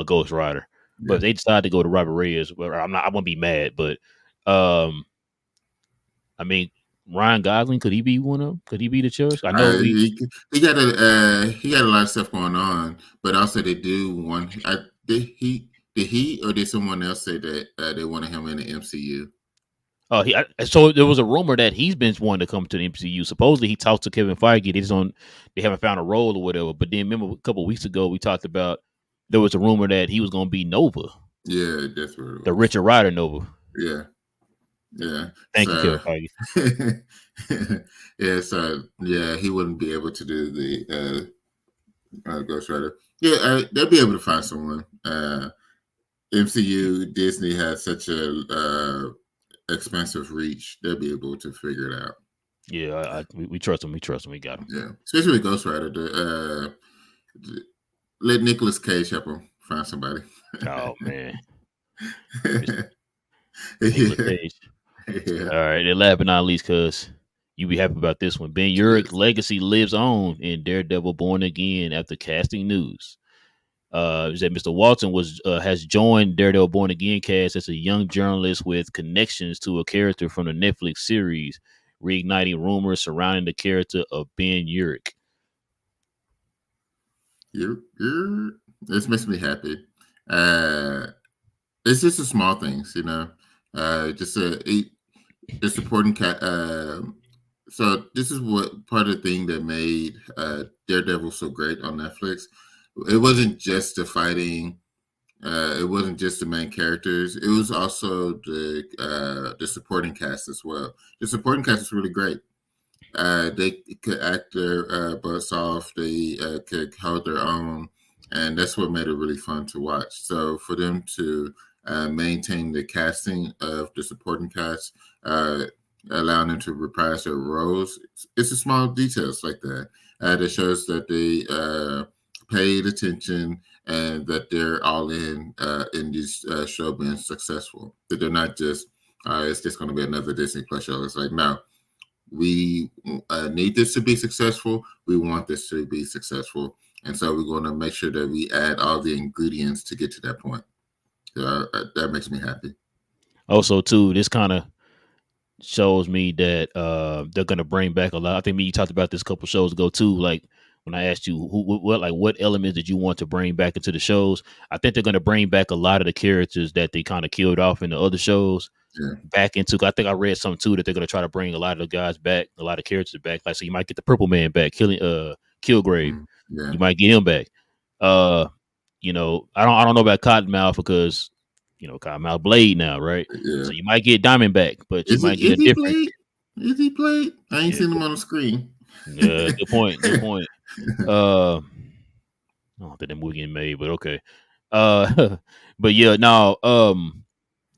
Ghost Rider. But yeah. if they decide to go to Robert Reyes, well, I won't be mad. But um, I mean, Ryan Gosling, could he be one of them? Could he be the choice? I know we. He got a lot of stuff going on, but also they do want. Did he or did someone else say that they wanted him in the MCU? So there was a rumor that he's been wanting to come to the MCU. Supposedly he talked to Kevin Feige. They haven't found a role or whatever. But then remember a couple of weeks ago we talked about there was a rumor that he was going to be Nova, Yeah, that's what it the was. Richard Rider Nova. Yeah, yeah. Thank you, Kevin So Feige. yeah, so yeah, he wouldn't be able to do the Ghost Rider. Yeah, they'll be able to find someone. MCU Disney has such a expensive reach. They'll be able to figure it out. Yeah, we trust him. We trust him. We got him. Yeah, especially with Ghost Rider. Let Nicolas Cage help him find somebody. Oh man, Nicholas yeah, Cage. yeah, All right, and last but not least, cuz you be happy about this one. Ben Urich's yes. legacy lives on in Daredevil: Born Again after casting news. Is that Mr. Walton has joined Daredevil: Born Again cast as a young journalist with connections to a character from the Netflix series, reigniting rumors surrounding the character of Ben Urich. This makes me happy. Uh, it's just the small things, you know. Just the supporting cat. So this is what part of the thing that made Daredevil so great on Netflix. It wasn't just the fighting. It wasn't just the main characters. It was also the supporting cast as well. The supporting cast is really great. They could act their butts off. They could hold their own, and that's what made it really fun to watch. So for them to maintain the casting of the supporting cast, allowing them to reprise their roles. It's the small details like that that shows that they paid attention and that they're all in this show being successful. That they're not just it's just going to be another Disney Plus show. It's like, no, we need this to be successful. We want this to be successful, and so we're going to make sure that we add all the ingredients to get to that point. So that makes me happy. Also, too, this kind of shows me that they're gonna bring back a lot. I think you talked about this a couple shows ago too. Like when I asked you what elements did you want to bring back into the shows, I think they're gonna bring back a lot of the characters that they kind of killed off in the other shows Yeah. back into. I think I read something too that they're gonna try to bring a lot of the guys back, a lot of characters back. Like so, you might get the Purple Man back, Kilgrave. Yeah. You might get him back. I don't know about Cottonmouth because Cottonmouth Blade now, right? Yeah. So you might get Diamondback, but you might get a different. Is he played? I ain't seen him on the screen. Good point. Good point. I don't think that movie getting made, but okay. But yeah, no.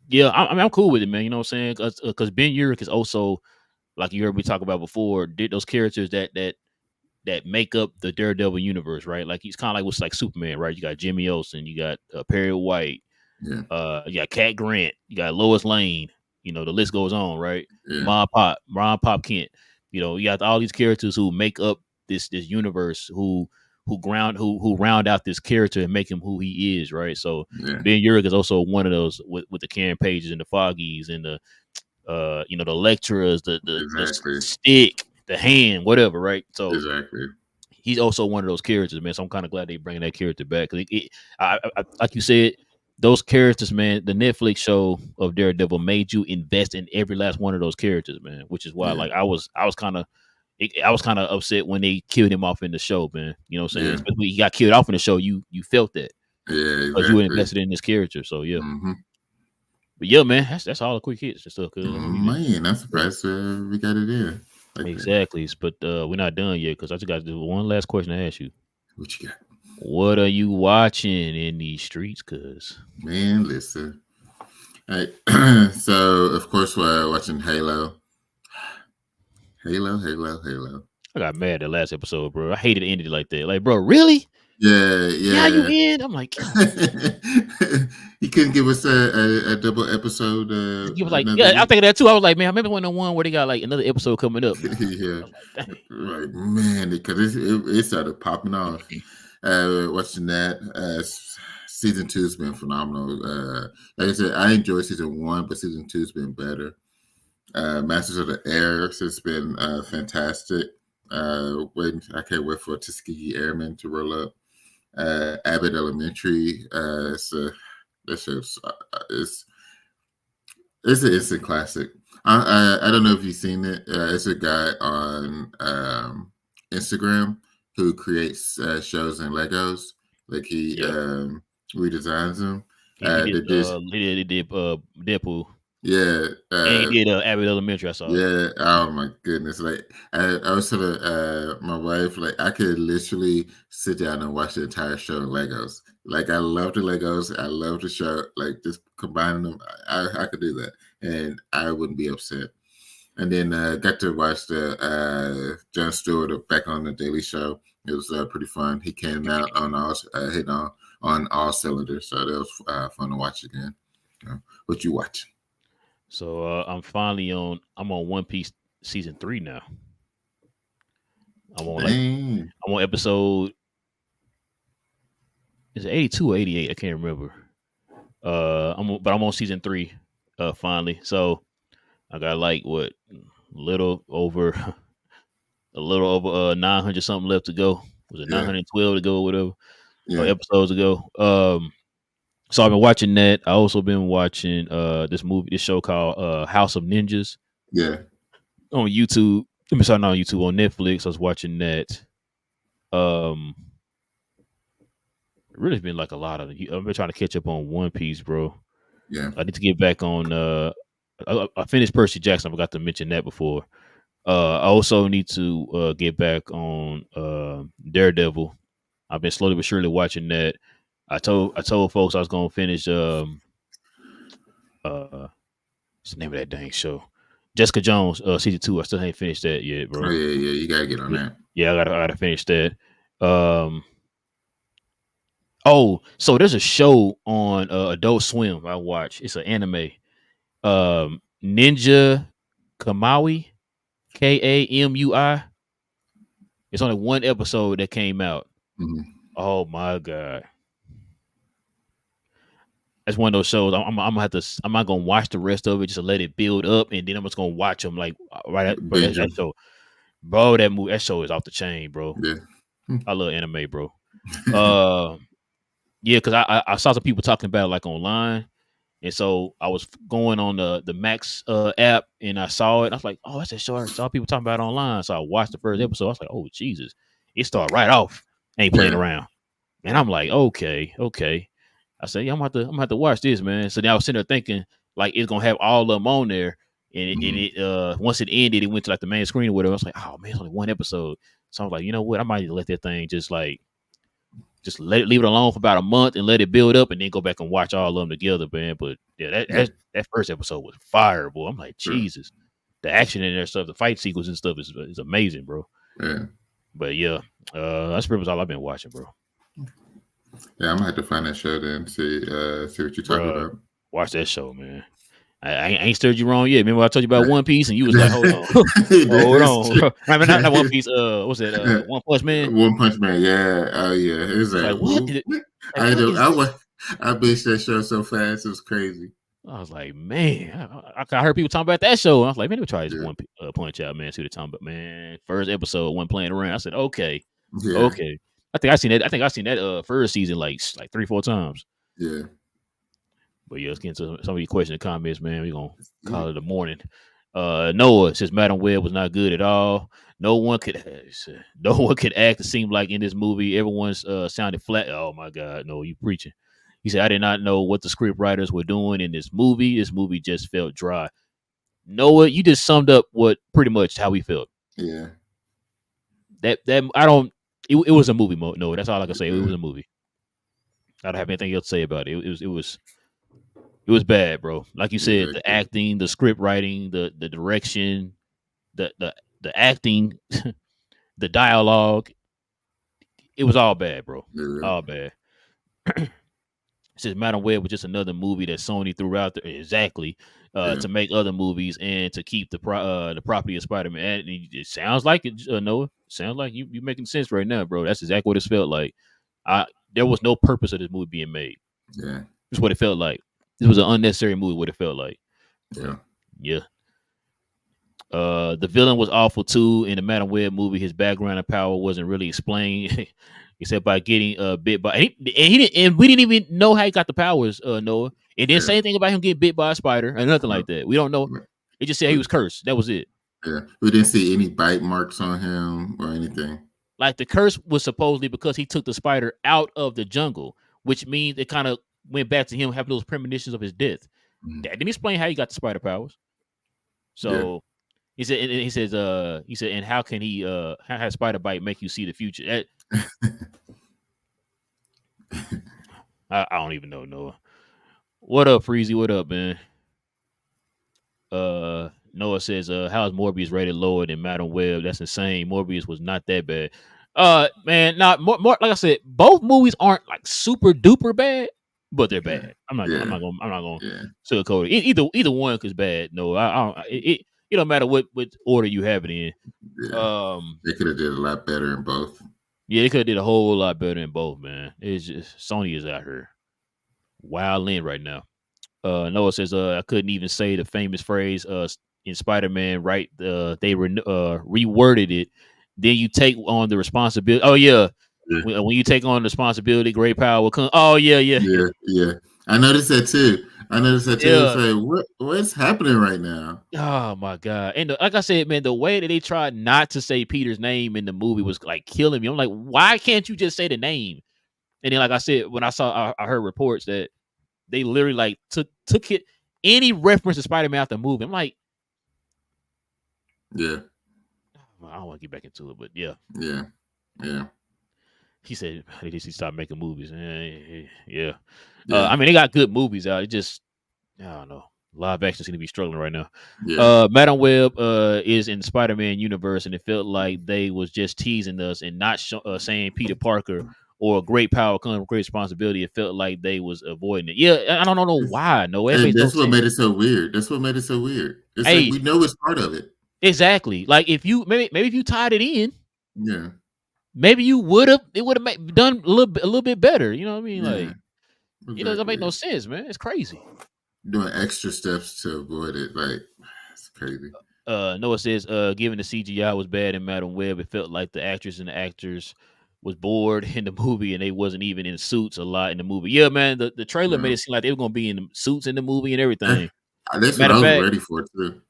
Yeah, I'm cool with it, man. You know what I'm saying? Because Ben Urich is also, like you heard me talk about before, did those characters that make up the Daredevil universe, right? Like he's kind of like what's like Superman, right? You got Jimmy Olsen, you got Perry White, you got Cat Grant, you got Lois Lane. The list goes on, right? Yeah. Ron Pop Kent. You got all these characters who make up this universe, who round out this character and make him who he is, right? So Ben Urich is also one of those with the Karen Pages and the Foggies and the the Electras, the stick, the hand, whatever, right? So he's also one of those characters, man. So I'm kind of glad they bringing that character back. I, like you said, those characters, man. The Netflix show of Daredevil made you invest in every last one of those characters, man. Which is why, like, I was kind of upset when they killed him off in the show, man. You know what I'm saying? Yeah. Especially when he got killed off in the show, you felt that. Yeah, exactly. Because you were invested in this character. So yeah. Mm-hmm. But yeah, man, that's all the quick hits and stuff. Man, I'm surprised we got it in. Exactly, but we're not done yet because I just got one last question to ask you. What you got? What are you watching in these streets? Cause man, listen. All right. So of course we're watching Halo. Halo. I got mad at last episode, bro. I hated it ended like that. Like, bro, really? Yeah. Yeah, you in? I'm like, he couldn't give us a double episode. He was like, yeah, I think of that too. I was like, man, I remember when the one where they got like another episode coming up. Yeah, like, right, man, because it started popping off. Watching that, season 2 has been phenomenal. Like I said, I enjoyed season 1, but season 2 has been better. Masters of the Air has been fantastic. I can't wait for Tuskegee Airmen to roll up. Abbott Elementary. It's an instant classic. I don't know if you've seen it. It's a guy on Instagram who creates shows and Legos. Like he redesigns them. He did Deadpool. Yeah, and he did Abbott Elementary. I saw. Yeah, oh my goodness! Like I was telling my wife, like I could literally sit down and watch the entire show in Legos. Like I love the Legos, I love the show. Like just combining them, I could do that, and I wouldn't be upset. And then got to watch the Jon Stewart back on the Daily Show. It was pretty fun. He came out on all hitting on all cylinders, so that was fun to watch again. What you watching? So I'm on One Piece season 3 now. I'm on episode, is it 82 or 88? I can't remember. But I'm on season 3 finally. So I got like a little over 900 something left to go. Was it 912 to go or whatever? Or episodes ago. So I've been watching that. I also been watching this show called House of Ninjas. Yeah. On YouTube. Sorry, not on YouTube, on Netflix. I was watching that. Really been like a lot of it. I've been trying to catch up on One Piece, bro. Yeah. I need to get back on I finished Percy Jackson. I forgot to mention that before. I also need to get back on Daredevil. I've been slowly but surely watching that. I told folks I was gonna finish Uh, what's the name of that dang show? Jessica Jones, season 2. I still ain't finished that yet, Oh bro. yeah, yeah. You gotta get on Yeah, that. yeah, I gotta finish that. Um, oh, so there's a show on Adult Swim I watch. It's an anime. Ninja Kamaui, Kamui. It's only one episode that came out. Hmm. Oh my god, that's one of those shows. I'm gonna have to. I'm not gonna watch the rest of it just to let it build up, and then I'm just gonna watch them like right. Bro, Binge that 'em. show, bro. That show is off the chain, bro. Yeah. I love anime, bro. Uh, yeah, because I saw some people talking about it, like online, and so I was going on the Max app, and I saw it. I was like, oh, that's a show I saw people talking about it online. So I watched the first episode. I was like, oh Jesus, it started right off. Ain't playing Yeah. around. And I'm like, okay, okay. I said, yeah, I'm gonna have to watch this, man. So then I was sitting there thinking, like, it's gonna have all of them on there. Hmm. Once it ended, it went to like the main screen or whatever. I was like, oh man, it's only one episode. So I was like, you know what? I might need to let that thing just let it leave it alone for about a month and let it build up and then go back and watch all of them together, man. But yeah, Yeah. that first episode was fire, boy. I'm like, Sure. Jesus. The action in there stuff, the fight sequence and stuff is amazing, bro. Yeah. But yeah, that's pretty much all I've been watching, bro. Yeah. I'm gonna have to find that show then. See what you're talking Bro, about. watch that show, man. I ain't stirred you wrong yet. Remember I told you about One Piece and you was like, hold on, hold It's on. true. I mean, not One Piece. What's that? One Punch Man. One Punch Man. Yeah. Oh yeah. It's I was like, like, what? Like, I what know. is this? I binged that show so fast. It was crazy. I was like, man, I heard people talking about that show. And I was like, man, let me try this Yeah. One Punch out, man. See what they're talking about, man. First episode, one playing around. I said, okay, Yeah. okay. I think I seen that first season like 3-4 times. Yeah. But yeah, let's get into some of your questions and comments, man. We're gonna Yeah. call it a morning. Noah says Madam Web was not good at all. No one could no one could act. It seemed like in this movie, everyone's sounded flat. Oh my God, no, you preaching. He said, I did not know what the script writers were doing in this movie. This movie just felt dry. Noah, you just summed up what pretty much how we felt. Yeah. That I don't. It was a movie, Noah. That's all I can say. It Yeah. was a movie. I don't have anything else to say about it. It was bad, bro. Like you Yeah. said, Very the good. acting, the script writing, the direction, the acting, the dialogue. It was all bad, bro. Yeah. All bad. Says Madam Web was just another movie that Sony threw out there exactly Yeah. to make other movies and to keep the property of Spider Man. It sounds like it, Noah. Sounds like you making sense right now, bro. That's exactly what it felt like. I There was no purpose of this movie being made. Yeah. That's what it felt like. This was an unnecessary movie. What it felt like. But Yeah. yeah. The villain was awful too. In the Madam Web movie, his background and power wasn't really explained, except by getting bit by. And he didn't. And we didn't even know how he got the powers. Noah. It didn't Yeah. say anything about him getting bit by a spider or nothing No. like that. We don't know. No. It just said he was cursed. That was it. Yeah. We didn't see any bite marks on him or anything. Like the curse was supposedly because he took the spider out of the jungle, which means it kind of went back to him having those premonitions of his death. Mhm. That didn't explain how he got the spider powers. Yeah. So he said, and he said, and how can he, how has spider bite make you see the future? I don't even know, Noah. What up, Freezy? What up, man? Noah says, how is Morbius rated lower than Madam Web? That's insane. Morbius was not that bad. Man, not more. Like I said, both movies aren't like super duper bad, but they're Yeah. bad. Yeah. I'm not gonna Yeah. sugarcoat it. Either one is bad. No, I don't. It don't matter what order you have it in. Yeah. They could have did a lot better in both. Yeah, they could have did a whole lot better in both, man. It's just Sony is out here wilding right now. Noah says, I couldn't even say the famous phrase in Spider-Man, right? They reworded it. Then you take on the responsibility. Oh yeah, Yeah. when you take on the responsibility, great power will come. Oh yeah, yeah, yeah. Yeah. Yeah. I noticed that too. It's Yeah. like, what's happening right now? Oh my god! And like I said, man, the way that they tried not to say Peter's name in the movie was like killing me. I'm like, why can't you just say the name? And then, like I said, when I heard reports that they literally like took it any reference to Spider-Man out the movie. I'm like, Yeah. I don't want to get back into it, but yeah. Yeah. Yeah. He said they just stop making movies. Yeah. Yeah. I mean, they got good movies out. It just, I don't know. Live action seem to be struggling right now. Yeah. Madam Web is in the Spider-Man universe, and it felt like they was just teasing us and not saying Peter Parker or great power comes with great responsibility. It felt like they was avoiding it. Yeah, I don't know It's, why. No, it and makes no that's what made sense. it so weird. That's what made it so weird. It's like Hey, we know it's part of it. exactly. Like if you maybe if you tied it in, Yeah. maybe you would have done a little bit better. You know what I mean? Yeah. Like that make Exactly. no sense, man. It's crazy. Doing extra steps to avoid it. Like, it's crazy. Noah says, given the CGI was bad in Madam Web, it felt like the actress and the actors was bored in the movie and they wasn't even in suits a lot in the movie. Yeah, man, the trailer made Yeah. it seem like they were gonna be in the suits in the movie and everything. That's what Matter I of was fact, ready for too.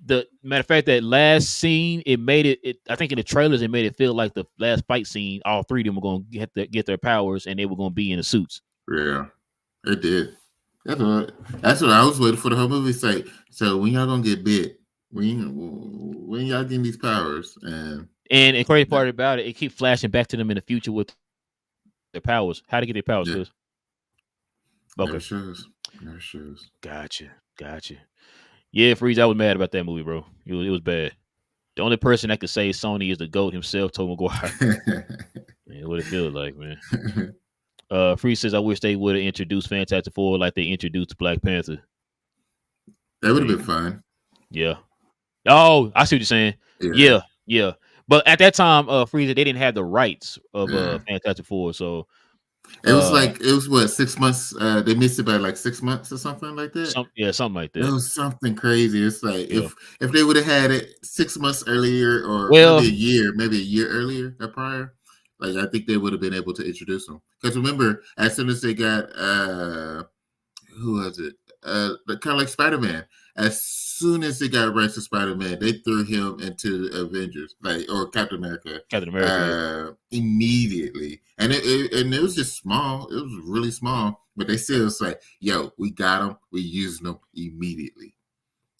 that last scene, it made it I think in the trailers it made it feel like the last fight scene, all three of them were gonna get their powers and they were gonna be in the suits. Yeah. It did. That's what I was waiting for the whole movie. It's like, so when y'all gonna get bit? When y'all getting these powers? And And the crazy yeah, part about it, it keep flashing back to them in the future with their powers. How to get their powers, yeah, Chris? never Okay. shows. Never shows. Gotcha. Yeah, Freeze, I was mad about that movie, bro. It was bad. The only person that could say Sony is the GOAT himself, Tom McGuire. Man, what it feels like, man. Freeze says, I wish they would have introduced Fantastic Four like they introduced Black Panther. That would have Hey, been fun. yeah. Oh, I see what you're saying. Yeah, Yeah. But at that time, Freezer, they didn't have the rights of yeah. Fantastic Four, so It was uh like it was what 6 months. They missed it by like 6 months or something like that. something like It that. was something crazy. It's like Yeah. if they would have had it 6 months earlier, or Well, maybe a year earlier or prior, like I think they would have been able to introduce them. Because remember, as soon as they got who was it? Kind of like Spider Man. As soon as they got rights to Spider Man, they threw him into the Avengers, like or Captain America, Captain America. immediately. And it was just small. It was really small, but they still was like, "Yo, we got him. We used them immediately."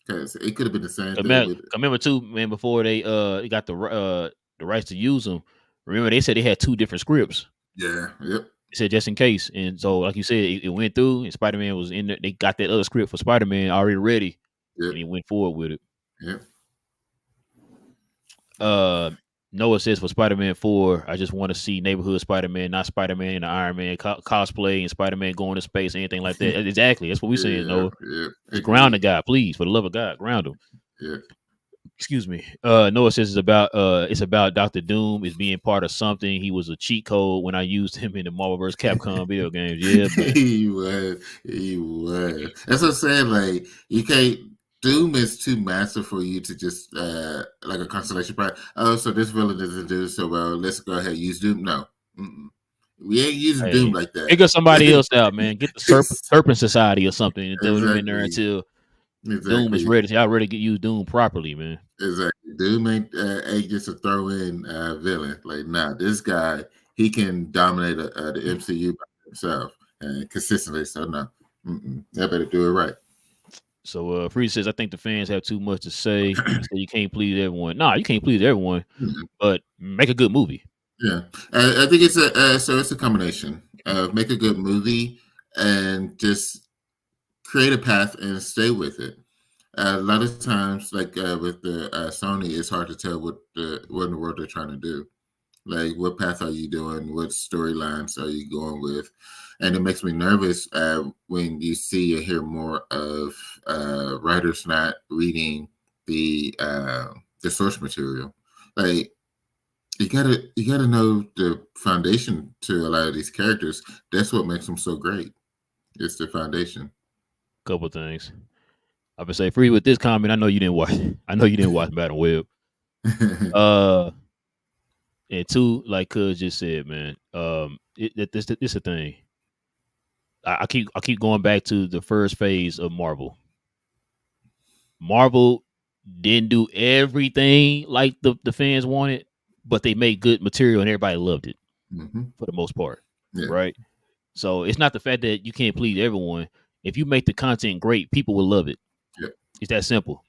Because it could have been the same thing with. Remember too, man. Before they got the rights to use them, remember they said they had two different scripts. Yeah. Yep. They said just in case, and so like you said, it went through, and Spider Man was in there. They got that other script for Spider Man already ready, Yep. and he went forward with it. Yep. Noah says for Spider Man 4, I just want to see neighborhood Spider Man, not Spider Man and Iron Man cosplay and Spider Man going to space, anything like that. Exactly, that's what we saying. Yeah. Noah, Yeah. just ground the Agreed. guy, please, for the love of God, ground him. Yeah. Excuse me. Noah says it's about Doctor Doom is being part of something. He was a cheat code when I used him in the Marvel vs. Capcom video games. Yeah, man. he was. He was. That's what I'm saying. Like you can't. Doom is too massive for you to just like a constellation prize. Oh, so this villain doesn't do so well. Let's go ahead and use Doom. No, mm-mm. We ain't using Doom Hey, like that. figure somebody else out, man. Get the Serpent Society or something and throw them in there Exactly. until Doom is Exactly. ready. Y'all ready to get use Doom properly, man. Exactly. Doom ain't just a throw in villain. Like, nah, this guy he can dominate the MCU by himself and consistently. So no, I better do it right. So Freeze says, I think the fans have too much to say. He said you can't please everyone. Nah, you can't please everyone, Mhm. but make a good movie. Yeah, I think it's it's a combination of make a good movie and just create a path and stay with it. A lot of times, like with the Sony, it's hard to tell what in the world they're trying to do. Like, what path are you doing? What storylines are you going with? And it makes me nervous when you see or hear more of writers not reading the source material. Like, you gotta know the foundation to a lot of these characters. That's what makes them so great. It's the foundation. Couple things. I would say Free with this comment. I know you didn't watch. I know you didn't watch Battle Web. Uh, and two, like Cuz just said, man. This a thing. I keep going back to the first phase of Marvel. Marvel didn't do everything like the fans wanted, but they made good material and everybody loved it hmm for the most part, Yeah. right? So it's not the fact that you can't please everyone. If you make the content great, people will love it. Yeah. It's that simple.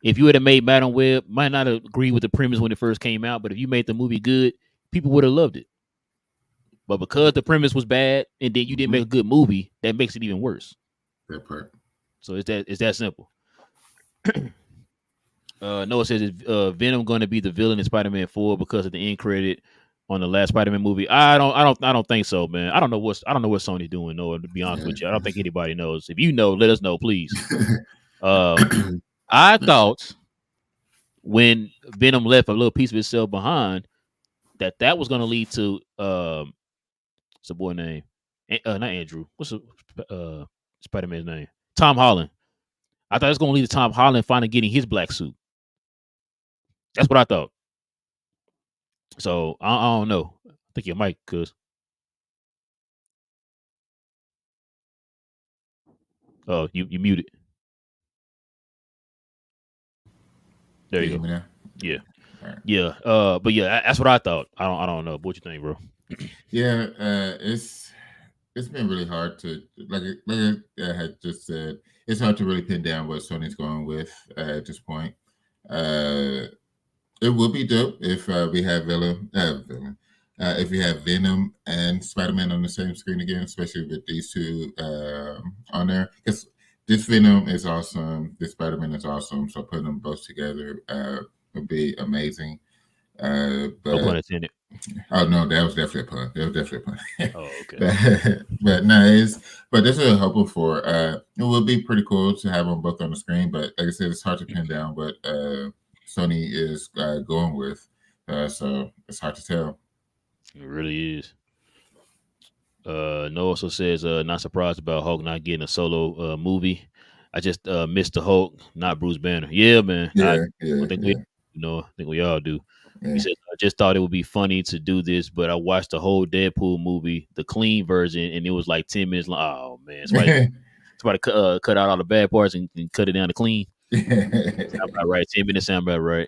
If you would have made Madam Web, might not agree with the premise when it first came out, but if you made the movie good, people would have loved it. But because the premise was bad and then you didn't hmm make a good movie, that makes it even worse. That part. So it's that simple. Noah says is Venom going to be the villain in Spider-Man 4 because of the end credit on the last Spider-Man movie? I don't think so, man. I don't know what Sony's doing, Noah. To be honest with you, I don't think anybody knows. If you know, let us know, please. I thought when Venom left a little piece of itself behind, that was going to lead to what's the boy name? Not Andrew. What's the Spider-Man's name? Tom Holland. I thought it was going to lead to Tom Holland finally getting his black suit. That's what I thought. So I don't know. I think your mic, cuz. Oh, you muted. There Can you you hear go. me now? Yeah, All right. yeah. But yeah, that's what I thought. I don't know. What you think, bro? Yeah, it's been really hard to like I had just said. It's hard to really pin down what Sony's going with at this point. Uh, it would be dope if we have if we have Venom and Spider Man on the same screen again, especially with these two on there. Because this Venom is awesome, this Spider Man is awesome. So putting them both together would be amazing. No pun But intended. oh no, that was definitely a pun. That was definitely a pun. Oh, okay. but no, but this is hopeful for. It would be pretty cool to have them both on the screen. But like I said, it's hard to pin down what Sony is going with. So it's hard to tell. It really is. No also says not surprised about Hulk not getting a solo movie. I just missed the Hulk, not Bruce Banner. Yeah, man. Yeah, I yeah, think we yeah, I think we all do. He yeah. says I just thought it would be funny to do this, but I watched the whole Deadpool movie, the clean version, and it was like 10 minutes long. Oh man, somebody cut out all the bad parts and cut it down to clean. Sound about right. 10 minutes sound about right.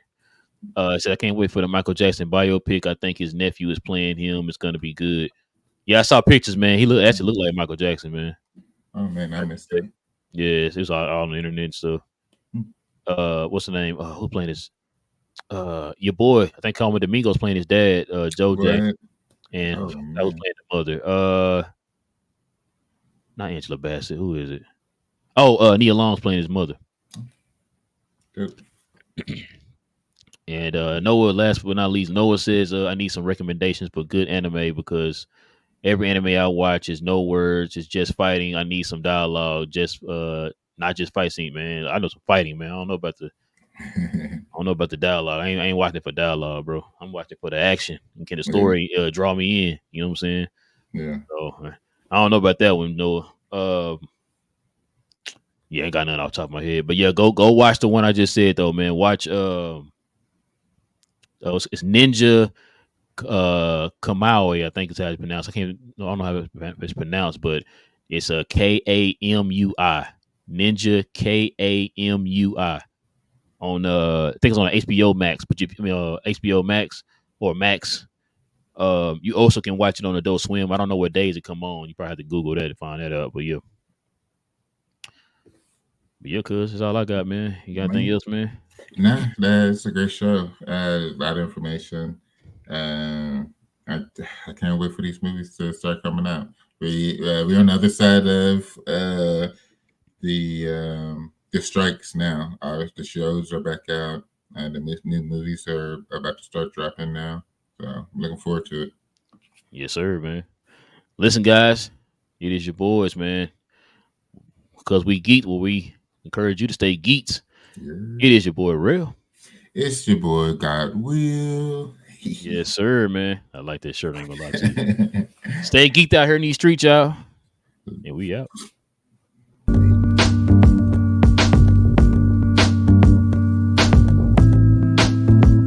Said I can't wait for the Michael Jackson biopic. I think his nephew is playing him. It's gonna be good. Yeah, I saw pictures, man. He actually looked like Michael Jackson, man. Oh man, I missed that. Yes, it was all on the internet and stuff. What's the name? Who playing this? Your boy, I think Coleman Domingo's playing his dad, Joe Jack, What? and Oh I was man. playing the mother. Not Angela Bassett. Who is it? Oh, Nia Long's playing his mother. Good. And Noah, last but not least, Noah says I need some recommendations for good anime because every anime I watch is no words, it's just fighting. I need some dialogue, just not just fight scene, man. I know some fighting, man. I don't know about the dialogue. I ain't watching it for dialogue, bro. I'm watching for the action and can the Yeah, story draw me in. You know what I'm saying? yeah. So I don't know about that one, Noah. Yeah, ain't got nothing off the top of my head, but yeah, go watch the one I just said though, man. Watch it's Ninja Kamaui, I think it's how it's pronounced. I don't know how it's pronounced, but it's a Kamui. Ninja Kamui on I think it's on HBO Max, but HBO Max or Max. You also can watch it on Adult Swim. I don't know what days it come on. You probably have to Google that to find that out. But yeah. But yeah, cuz that's all I got, man. You got anything Man. else, man? Nah, that's a great show. A lot of information. Uh, I, I can't wait for these movies to start coming out. We're on the other side of the strikes now. The shows are back out, and the new movies are about to start dropping now. So I'm looking forward to it. Yes, sir, man. Listen, guys, it is your boys, man. Because we geek, well, we encourage you to stay geeks. Yeah. It is your boy, Real. It's your boy God Will. Yes, sir, man. I like that shirt. I ain't gonna lie to you. Stay geeked out here in these streets, y'all. And we out.